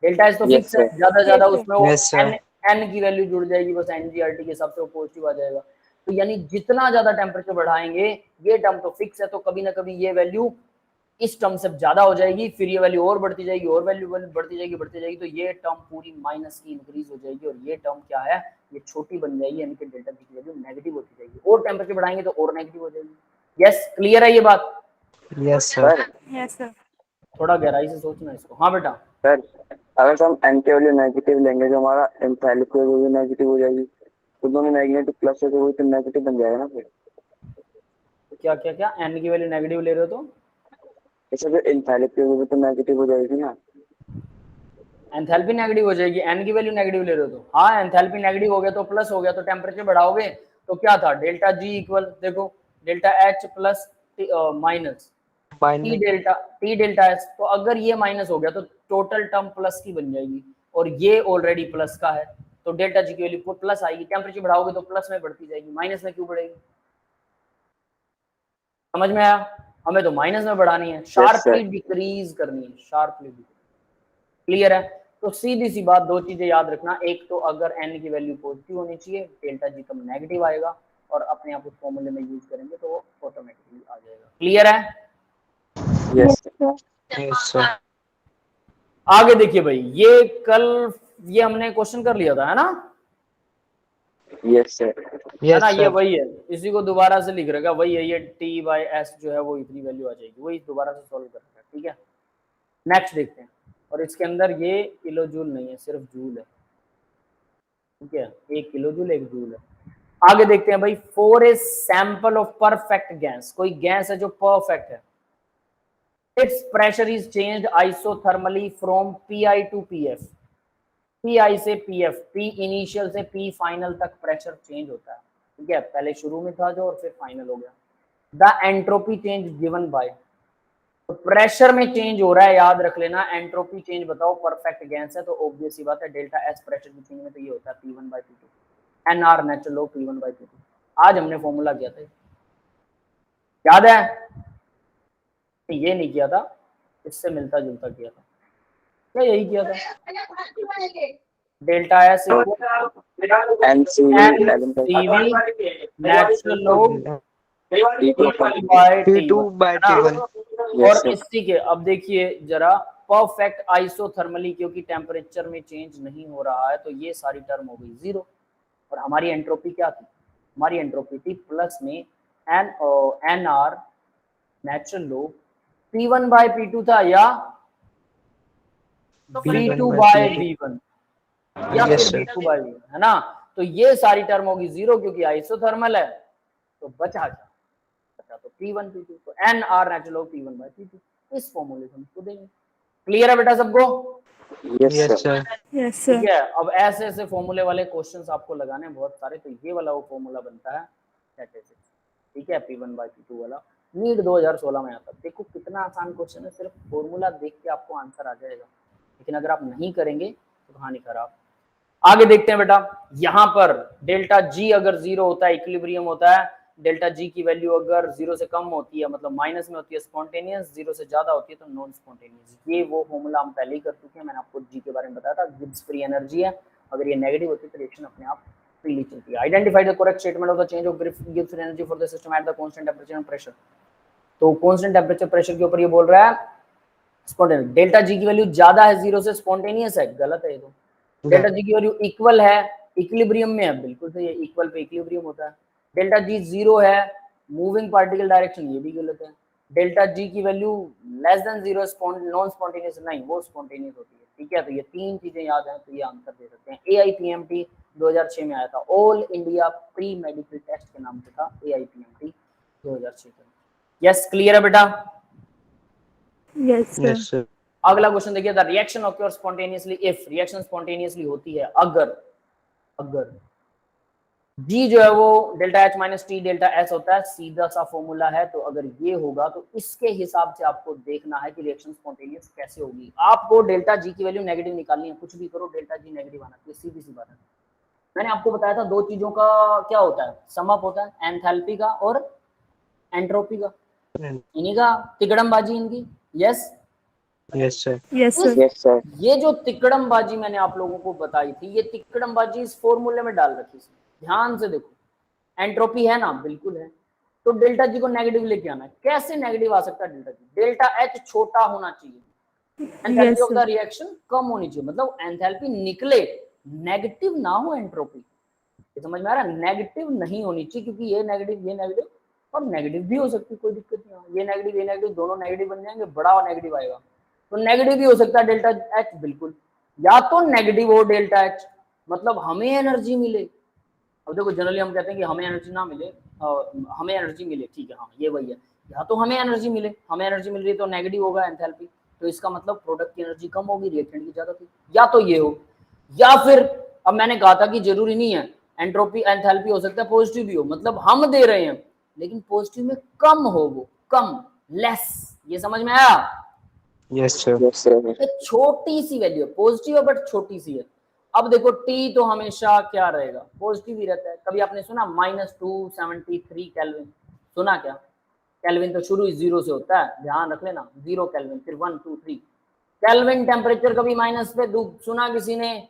डेल्टा एस तो Yes, फिक्स है, sir. ज्यादा ज्यादा Yes, sir. उसमें वो Yes, sir. एन की वैल्यू जुड़ जाएगी, बस एनजीआरटी के हिसाब से वो पॉजिटिव आ जाएगा। तो यानी जितना ज्यादा टेम्परेचर बढ़ाएंगे, ये टर्म तो फिक्स है तो कभी ना कभी ये वैल्यू इस टर्म से ज्यादा हो जाएगी, फिर ये वैल्यू और बढ़ती जाएगी, और वैल्यू बढ़ती जाएगी, तो ये टर्म पूरी माइनस की इंक्रीज हो जाएगी, और ये टर्म क्या है, ये छोटी बन जाएगी, यानी कि डेल्टा जी की वैल्यू नेगेटिव होती जाएगी, और टेम्परेचर बढ़ाएंगे तो और नेगेटिव हो जाएगी। यस, क्लियर है ये बात? Yes sir. Yes, sir. थोड़ा गहराई से सोचना इसको। हाँ बेटा, सर अगर हम एन की वैल्यू नेगेटिव लेंगे तो हमारा एंथैल्पी भी नेगेटिव हो जाएगी, तो दोनों नेगेटिव प्लस है तो वो तो नेगेटिव बन जाएगा ना फिर। क्या क्या क्या, एन की वैल्यू नेगेटिव ले रहे हो तो ऐसे फिर एंथैल्पी भी तो नेगेटिव हो जाएगी ना। एंथैल्पी नेगेटिव हो जाएगी, एन की वैल्यू नेगेटिव ले रहे हो तो। हाँ, एंथैल्पी नेगेटिव हो गया तो प्लस हो गया, तो टेम्परेचर बढ़ाओगे तो क्या था, डेल्टा जी इक्वल, देखो delta H plus minus T delta S. तो अगर ये माइनस हो गया तो टोटल टर्म प्लस की बन जाएगी, और ये ऑलरेडी प्लस का है, तो डेल्टा जी की वैल्यू प्लस आएगी। टेम्परेचर बढ़ाओगे तो प्लस में बढ़ती जाएगी, माइनस में क्यों बढ़ेगी? समझ में आया? हमें तो माइनस में बढ़ानी है, शार्पली डिक्रीज करनी है, शार्पली। क्लियर है? तो सीधी सी बात, दो चीजें याद रखना, एक तो अगर एन की वैल्यू पॉजिटिव होनी चाहिए, डेल्टा जी कम नेगेटिव आएगा, और अपने आप उस फॉर्मूले में यूज करेंगे तो वो ऑटोमेटिकली आ जाएगा। क्लियर है? Yes sir. Yes sir. आगे देखिए भाई, ये कल ये हमने क्वेश्चन कर लिया था, है ना? Yes sir. है ना? ये वही है, इसी को दोबारा से लिख रखा, वही है ये टी बाई एस जो है वो इतनी वैल्यू आ जाएगी, वही दोबारा से सॉल्व कर रखा है। ठीक है, नेक्स्ट देखते हैं। और इसके अंदर ये किलो जूल नहीं है, सिर्फ जूल है। ठीक है, 1 किलो जूल 1 जूल है। आगे देखते हैं भाई, for a sample of perfect gas, कोई गैस है जो परफेक्ट है, its pressure is changed isothermally from PI to PF, PI से पीएफ, पी इनिशियल से पी फाइनल तक प्रेशर चेंज होता है। ठीक है, पहले शुरू में था जो, और फिर फाइनल हो गया। The entropy change given by, तो प्रेशर में चेंज हो रहा है, याद रख लेना। एंट्रोपी चेंज बताओ, परफेक्ट गैस है तो ऑब्वियस सी बात है, डेल्टा एच प्रेशर की चेंज में तो ये होता है P1 by P2, n R natural log P1 by P2। आज हमने फॉर्मूला किया था, याद है? ये नहीं किया था, इससे मिलता जुलता किया था, क्या यही किया था? Delta S natural log P2 by T1। और इसी के, अब देखिए जरा, परफेक्ट आइसोथर्मली, क्योंकि टेम्परेचर में चेंज नहीं हो रहा है तो ये सारी टर्म हो गई जीरो, और हमारी एंट्रोपी क्या थी? हमारी एंट्रोपी थी प्लस में n R natural log P1 by P2 था, या P2 by V1, या फिर V2 by V1, है ना? तो ये सारी टर्म होगी जीरो, क्योंकि आइसोथर्मल है, तो बचा तो P1 P2, तो n R natural log P1 by P2, इस फॉर्मूले से हम इसको देंगे। क्लियर है बेटा सबको? Yes sir. Yes, sir. ठीक है, अब ऐसे ऐसे फॉर्मूले वाले क्वेश्चंस आपको लगाने बहुत सारे, तो ये वाला वो फॉर्मूला बनता है स्टैटिस्टिक्स। ठीक है, P1 by P2 वाला नीट 2016 में आता। देखो कितना आसान क्वेश्चन है, सिर्फ फॉर्मूला देख के आपको आंसर आ जाएगा, लेकिन अगर आप नहीं करेंगे तो कहानी खराब। आगे देखते हैं बेटा, यहाँ पर डेल्टा जी अगर जीरो होता है, इक्विलिब्रियम होता है, डेल्टा जी की वैल्यू अगर जीरो से कम होती है, मतलब माइनस में होती है स्पॉन्टेनियस, जीरो से ज्यादा होती है तो नॉन स्पॉन्टेनियस। ये वो फॉर्मूला हम पहले ही कर चुके हैं, मैंने आपको जी के बारे में बताया था, गिब्स फ्री एनर्जी है, अगर ये नेगेटिव होती है तो रिएक्शन अपने आप फ्रीली चलती है। Identify the correct statement of the change of Gibbs free energy for the system at the constant temperature and pressure. तो कांस्टेंट टेंपरेचर प्रेशर के ऊपर ये बोल रहा है स्पॉन्टेनियस, डेल्टा जी की वैल्यू ज्यादा है जीरो से, स्पॉन्टेनियस है, गलत है ये तो। डेल्टा जी की वैल्यू इक्वल है, इक्विलिब्रियम में है, बिल्कुल सही है, इक्वल पे इक्विलिब्रियम होता है। डेल्टा जी जीरो है, मूविंग पार्टिकल डायरेक्शन, ये भी गलत है। डेल्टा जी की value less than zero, non spontaneous नहीं, वो स्पॉन्टेनियस होती है। ठीक है, तो ये तीन चीजें याद हैं तो ये आंसर दे सकते हैं। AIPMT 2006 में आया था, all India pre medical test के नाम से था AIPMT 2006 में। यस, क्लियर है बेटा? Yes, sir. Yes sir. अगला क्वेश्चन देखिए, the reaction occur spontaneously if, reaction spontaneously होती है अगर जी जो है वो delta H minus T delta S होता है, सीधा सा फॉर्मूला है। तो अगर ये होगा तो इसके हिसाब से आपको देखना है कि रिएक्शन स्पॉन्टेनियस कैसे होगी। आपको डेल्टा जी की वैल्यू नेगेटिव निकालनी है, कुछ भी करो डेल्टा जी नेगेटिव आना चाहिए, सीधी सी बात है। मैंने आपको बताया था दो चीजों का क्या होता है, सम अप होता है, एंथैल्पी का और एंट्रोपी का, इन्हीं का तिकड़मबाजी इनकी। Yes yes sir. Yes, sir. Yes sir. ये जो तिकड़मबाजी मैंने आप लोगों को बताई थी, ये तिकड़मबाजी इस फॉर्मूले में डाल रखी थी, ध्यान से देखो। एंट्रोपी है ना, बिल्कुल है। तो डेल्टा जी को नेगेटिव लेके आना है। कैसे नेगेटिव आ सकता है डेल्टा जी? डेल्टा एच छोटा होना चाहिए, एंथैल्पी ऑफ द रिएक्शन कम होनी चाहिए, मतलब एंथैल्पी निकले, नेगेटिव ना हो एंट्रोपी। ये समझ में आ रहा है? नेगेटिव नहीं होनी चाहिए, क्योंकि ये नेगेटिव और नेगेटिव भी हो सकती है, कोई दिक्कत नहीं है। ये नेगेटिव दोनों नेगेटिव बन जाएंगे, बड़ा नेगेटिव आएगा, तो नेगेटिव भी हो सकता है डेल्टा एच, बिल्कुल। या तो नेगेटिव हो डेल्टा एच, मतलब हमें एनर्जी मिले। अब देखो जनरली हम कहते हैं कि हमें एनर्जी ना मिले, हमें एनर्जी मिले, ठीक है, हाँ ये वही है। या तो हमें एनर्जी मिले, हमें एनर्जी मिल रही है तो नेगेटिव होगा एंथैल्पी, तो इसका मतलब प्रोडक्ट की एनर्जी कम होगी, रिएक्टेंट की ज्यादा थी। या तो ये हो, या फिर अब मैंने कहा था कि जरूरी नहीं है, एंट्रोपी एंथैल्पी हो सकता है पॉजिटिव भी हो, मतलब हम दे रहे हैं लेकिन पॉजिटिव में कम हो, वो कम, लेस। ये समझ में आया? Yes sir. Yes sir. छोटी सी वैल्यू है, पॉजिटिव है बट छोटी सी है। अब देखो टी तो हमेशा क्या रहेगा? पॉजिटिव ही रहता है। कभी आपने सुना -273 केल्विन? सुना क्या? केल्विन तो शुरू 0 से होता है, ध्यान रख लेना, 0 केल्विन, फिर 1 2 3 केल्विन। टेम्परेचर कभी माइनस पे सुना किसी ने?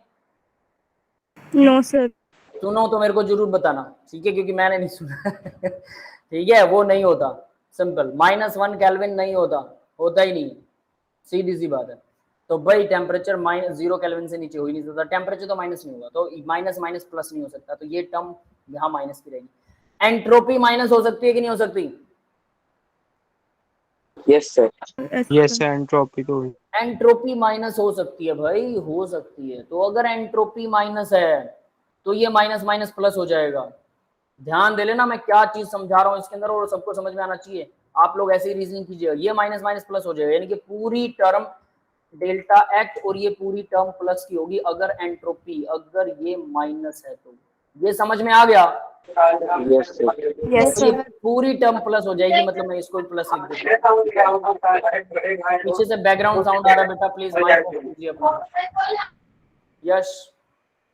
No sir. सुनो तो मेरे को जरूर बताना, ठीक है, क्योंकि मैंने नहीं सुना। ठीक है, वो नहीं होता, सिंपल। -1 केल्विन नहीं होता, होता ही नहीं, सीधी सी बात है। तो भाई टेम्परेचर -0 केल्विन से नीचे हो ही नहीं सकता, टेम्परेचर तो माइनस नहीं होगा, तो माइनस माइनस प्लस नहीं हो सकता, तो ये टर्म यहाँ माइनस की रहेगी। एंट्रोपी माइनस हो सकती है कि नहीं हो सकती? Yes sir. यस एंट्रोपी तो एंट्रोपी माइनस हो सकती है भाई, हो सकती है। तो अगर एंट्रोपी माइनस है तो ये माइनस माइनस प्लस हो जाएगा। ध्यान दे लेना मैं क्या चीज समझा रहा हूँ इसके अंदर, और सबको समझ में आना चाहिए। आप लोग ऐसी रीजनिंग कीजिए, ये माइनस माइनस प्लस हो जाएगा, यानी कि पूरी टर्म डेल्टा एच और ये पूरी टर्म प्लस की होगी अगर एंट्रोपी, अगर ये माइनस है तो। ये समझ में आ गया? Yes sir. यस तो ये सर। पूरी टर्म प्लस हो जाएगी, मतलब मैं इसको प्लस लिख देता हूँ। पीछे से बैकग्राउंड साउंड आ रहा है बेटा, प्लीज माइक ऑफ कीजिए अपना। यस,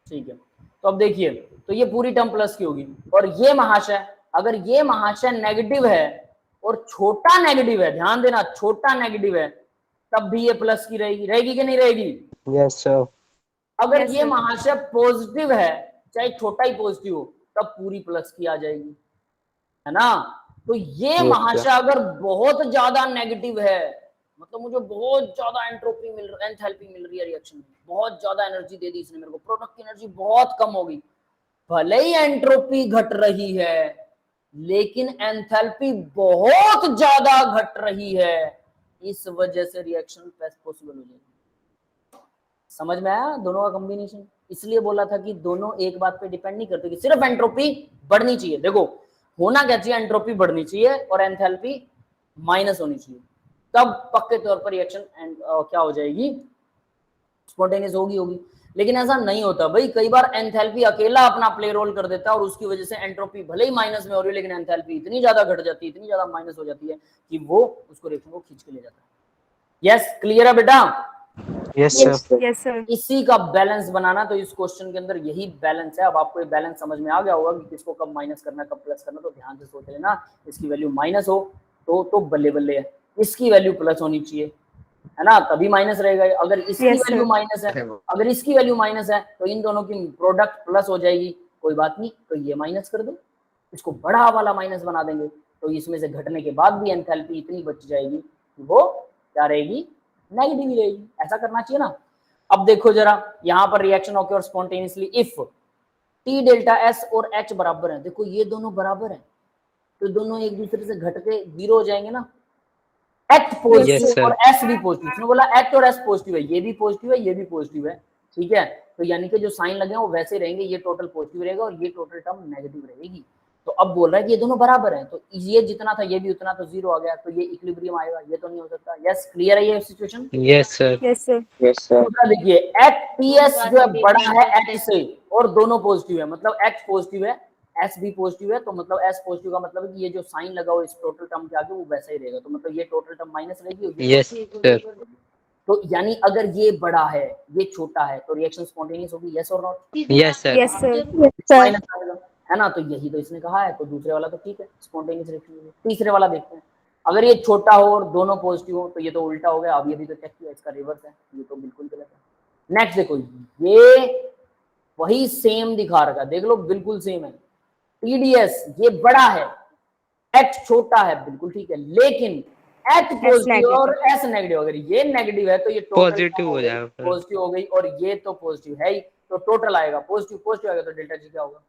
ठीक है। तो अब देखिए, तो ये पूरी टर्म प्लस की होगी, और ये महाशय, अगर ये महाशय नेगेटिव है और छोटा नेगेटिव है, ध्यान देना छोटा नेगेटिव है, तब भी ये प्लस की रहेगी, रहेगी कि नहीं रहेगी? Yes sir. अगर Yes, ये sir. महाशय पॉजिटिव है, चाहे छोटा ही पॉजिटिव हो, तब पूरी प्लस की आ जाएगी, है ना? तो ये Yes, महाशय अगर बहुत ज्यादा नेगेटिव है, मतलब मुझे बहुत ज्यादा एंट्रोपी मिल रही, एंथैल्पी मिल रही है रिएक्शन में, बहुत ज्यादा एनर्जी दे दी इसने मेरे को, प्रोडक्ट की एनर्जी बहुत कम होगी, भले ही एंट्रोपी घट रही है लेकिन एंथैल्पी बहुत ज्यादा घट रही है, इस वजह से रिएक्शन पॉसिबल हो जाएगी। समझ में आया दोनों का कॉम्बिनेशन? इसलिए बोला था कि दोनों एक बात पे डिपेंड नहीं करते कि सिर्फ एंट्रोपी बढ़नी चाहिए। देखो होना क्या चाहिए, एंट्रोपी बढ़नी चाहिए और एंथैल्पी माइनस होनी चाहिए, तब पक्के तौर पर रिएक्शन क्या हो जाएगी, स्पॉन्टेनियस होगी। लेकिन ऐसा नहीं होता भाई, कई बार एंथैल्पी अकेला अपना प्ले रोल कर देता है और उसकी वजह से एंट्रोपी भले ही माइनस में हो रही है लेकिन एंथैल्पी इतनी ज्यादा घट जाती है, इतनी ज्यादा माइनस हो जाती है कि वो उसको रिएक्शन को खींच के ले जाता है। यस, क्लियर है बेटा? Yes sir. Yes, sir. इसी का बैलेंस बनाना, तो इस क्वेश्चन के अंदर यही बैलेंस है। अब आपको ये बैलेंस समझ में आ गया होगा कि किसको कब माइनस करना, कब प्लस करना, तो ध्यान से सोच लेना। इसकी वैल्यू माइनस हो तो बल्ले बल्ले है, इसकी वैल्यू प्लस होनी चाहिए, है ना, तभी माइनस रहेगा। अगर इसकी Yes, वैल्यू sir. माइनस है, अगर इसकी वैल्यू माइनस है तो इन दोनों की प्रोडक्ट प्लस हो जाएगी, कोई बात नहीं, तो ये माइनस कर दो, इसको बड़ा वाला माइनस बना देंगे, तो इसमें से घटने के बाद भी एंथैल्पी इतनी बच जाएगी कि वो क्या रहेगी, नेगेटिव ही रहेगी। ऐसा करना चाहिए ना। अब देखो जरा, यहां पर reaction occur spontaneously if T delta S और एच बराबर है। देखो ये दोनों बराबर है, तो दोनों एक दूसरे से घट के 0 हो जाएंगे ना। H positive Yes, sir. और एस भी पॉजिटिव, उसने बोला एच और एस पॉजिटिव है, ये भी पॉजिटिव है, ये भी पॉजिटिव है, ठीक है। तो यानी कि जो साइन लगे हैं वो वैसे रहेंगे, ये टोटल पॉजिटिव रहेगा और ये टोटल टर्म नेगेटिव रहेगी। तो अब बोल रहा है कि ये दोनों बराबर हैं, तो ये जितना था ये भी उतना, तो 0 आ गया, तो ये इक्विलिब्रियम आएगा, ये तो नहीं हो सकता। यस, क्लियर है ये situation? Yes sir. Yes, sir. Yes sir. दूसरा देखिए, एच टी एस जो है बड़ा है एच से और दोनों पॉजिटिव है, मतलब एच पॉजिटिव है, एस भी पॉजिटिव है, तो मतलब एस पॉजिटिव का मतलब है कि ये जो साइन लगा हो इस टोटल टर्म के आगे वो वैसा ही रहेगा, तो मतलब ये टोटल टर्म माइनस रहेगी और ये यस सर। तो यानी अगर ये बड़ा है ये छोटा है तो रिएक्शन स्पॉन्टेनियस होगी, यस और not? Yes sir. Yes, sir. Yes, sir. Minus आएगा, है ना, तो यही तो इसने कहा है, तो दूसरे वाला तो ठीक है, स्पॉन्टेनियस रिएक्शन होगी। तीसरे वाला देखते हैं, अगर ये छोटा हो और दोनों पॉजिटिव हो तो ये तो उल्टा हो गया, अब ये भी तो चेक किया, इसका रिवर्स है, ये तो बिल्कुल गलत है। नेक्स्ट देखो, ये वही सेम दिखा रखा, देख लो बिल्कुल सेम है। टीडीएस ये बड़ा है, H छोटा है, बिल्कुल ठीक है, लेकिन H पॉजिटिव negative. और S नेगेटिव, अगर ये नेगेटिव है तो ये पॉजिटिव हो जाएगा फिर। पॉजिटिव हो गई, और ये तो पॉजिटिव है ही, तो टोटल आएगा पॉजिटिव, पॉजिटिव आएगा तो डेल्टा जी क्या होगा,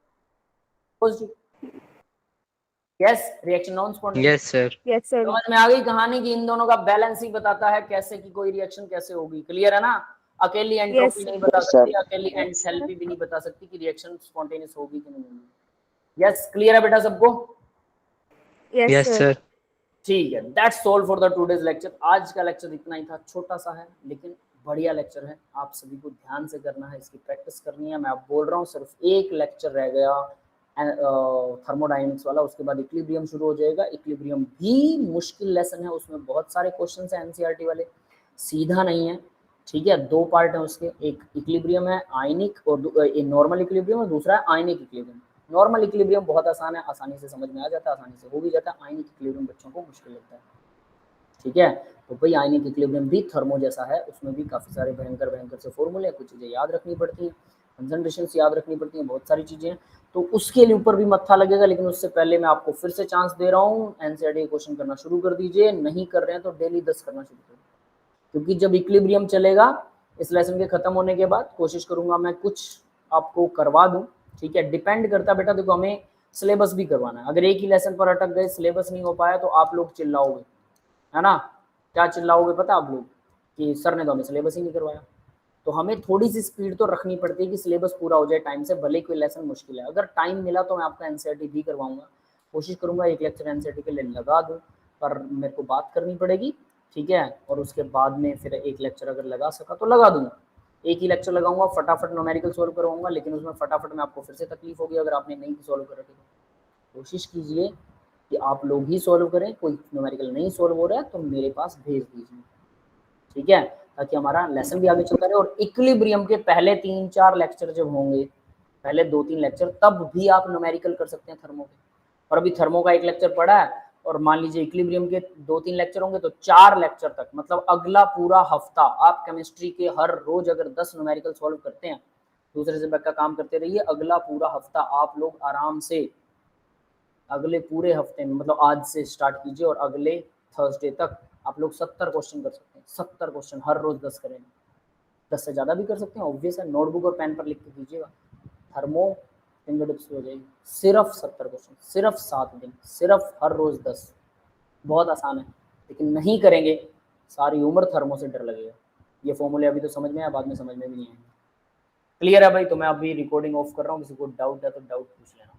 positive. Yes, reaction non spontaneous. Yes sir. Yes, sir. समझ में आ गई कहानी की, इन दोनों का बैलेंस ही बताता है कैसे कि कोई रिएक्शन कैसे होगी। क्लियर है ना? अकेली एंट्रोपी Yes, नहीं बता Yes, सकती, sir. अकेली Yes, एंथैल्पी भी नहीं बता सकती कि रिएक्शन स्पॉन्टेनियस होगी कि नहीं होगी। यस, क्लियर है बेटा सबको? Yes, yes sir. सर। ठीक है, that's all for the today's lecture. आज का लेक्चर इतना ही था, छोटा सा है लेकिन बढ़िया लेक्चर है, आप सभी को ध्यान से करना है, इसकी प्रैक्टिस करनी है। मैं आप बोल रहा हूँ सिर्फ एक लेक्चर रह गया थर्मोडायनेमिक्स वाला, उसके बाद इक्विलिब्रियम शुरू हो जाएगा। इक्विलिब्रियम भी मुश्किल लेसन है, उसमें बहुत सारे क्वेश्चन है एनसीईआरटी वाले, सीधा नहीं है, ठीक है। 2 पार्ट है उसके, एक इक्विलिब्रियम है आयनिक और नॉर्मल इक्विलिब्रियम, और दूसरा है आयनिक इक्विलिब्रियम। नॉर्मल इक्विलिब्रियम बहुत आसान है, आसानी से समझ में आ जाता है, आसानी से हो भी जाता है। आयनिक इक्विलिब्रियम बच्चों को मुश्किल लगता है, ठीक है। तो भाई आयनिक इक्विलिब्रियम भी थर्मो जैसा है, उसमें भी काफ़ी सारे भयंकर से फॉर्मूले, कुछ चीज़ें याद रखनी पड़ती हैं, कंसंट्रेशन याद रखनी पड़ती हैं, बहुत सारी चीज़ें, तो उसके लिए ऊपर भी मत्था लगेगा। लेकिन उससे पहले मैं आपको फिर से चांस दे रहा हूँ, एनसीईआरटी क्वेश्चन करना शुरू कर दीजिए, नहीं कर रहे हैं तो डेली 10 करना शुरू करें, क्योंकि जब इक्विलिब्रियम चलेगा इस लेसन के खत्म होने के बाद, कोशिश करूंगा मैं कुछ आपको करवा दूं, ठीक है। डिपेंड करता बेटा, देखो हमें सिलेबस भी करवाना है, अगर एक ही लेसन पर अटक गए, सिलेबस नहीं हो पाया तो आप लोग चिल्लाओगे, है ना? क्या चिल्लाओगे पता आप लोग, कि सर ने तो हमें सिलेबस ही नहीं करवाया। तो हमें थोड़ी सी स्पीड तो रखनी पड़ती है कि सिलेबस पूरा हो जाए टाइम से, भले कोई लेसन मुश्किल है। अगर टाइम मिला तो मैं आपका एनसीईआरटी भी करवाऊंगा, कोशिश करूंगा एक लेक्चर एनसीईआरटी के लिए लगा दूं, पर मेरे को बात करनी पड़ेगी, ठीक है। और उसके बाद में फिर एक लेक्चर अगर लगा सका तो लगा दूंगा, एक ही लेक्चर लगाऊंगा, फटाफट न्यूमेरिकल सॉल्व करवाऊंगा, लेकिन उसमें फटाफट में आपको फिर से तकलीफ होगी अगर आपने नहीं सॉल्व कर रखी। कोशिश कीजिए कि आप लोग ही सॉल्व करें, कोई न्यूमेरिकल नहीं सॉल्व हो रहा है तो मेरे पास भेज दीजिए, ठीक है, ताकि हमारा लेसन भी आगे चलता रहे। और इक्विलिब्रियम के पहले 3-4 लेक्चर जब होंगे, पहले 2-3 लेक्चर, तब भी आप न्यूमेरिकल कर सकते हैं थर्मो के। और अभी थर्मो का एक लेक्चर पढ़ा है, और मान लीजिए इक्विलिब्रियम के 2-3 लेक्चर होंगे तो 4 लेक्चर तक, मतलब अगला पूरा हफ्ता आप केमिस्ट्री के हर रोज अगर 10 न्यूमेरिकल सॉल्व करते हैं, दूसरे से का काम करते रहिए, अगला पूरा हफ्ता आप लोग आराम से, अगले पूरे हफ्ते में, मतलब आज से स्टार्ट कीजिए और अगले थर्सडे तक आप लोग 70 क्वेश्चन कर सकते हैं। 70 क्वेश्चन हर रोज 10 करेंगे, 10 से ज़्यादा भी कर सकते हैं, ऑब्वियस है। नोटबुक और पेन पर लिख के कीजिएगा, थर्मो फिंगर टिप्स हो जाएगी। सिर्फ 70 क्वेश्चन, सिर्फ 7 दिन, सिर्फ हर रोज 10, बहुत आसान है। लेकिन नहीं करेंगे, सारी उम्र थर्मो से डर लगेगा। ये फॉर्मूले अभी तो समझ में आया, बाद में समझ में भी नहीं आएंगे। क्लियर है भाई? तो मैं अभी रिकॉर्डिंग ऑफ कर रहा हूँ, किसी को डाउट है तो डाउट पूछ लेना।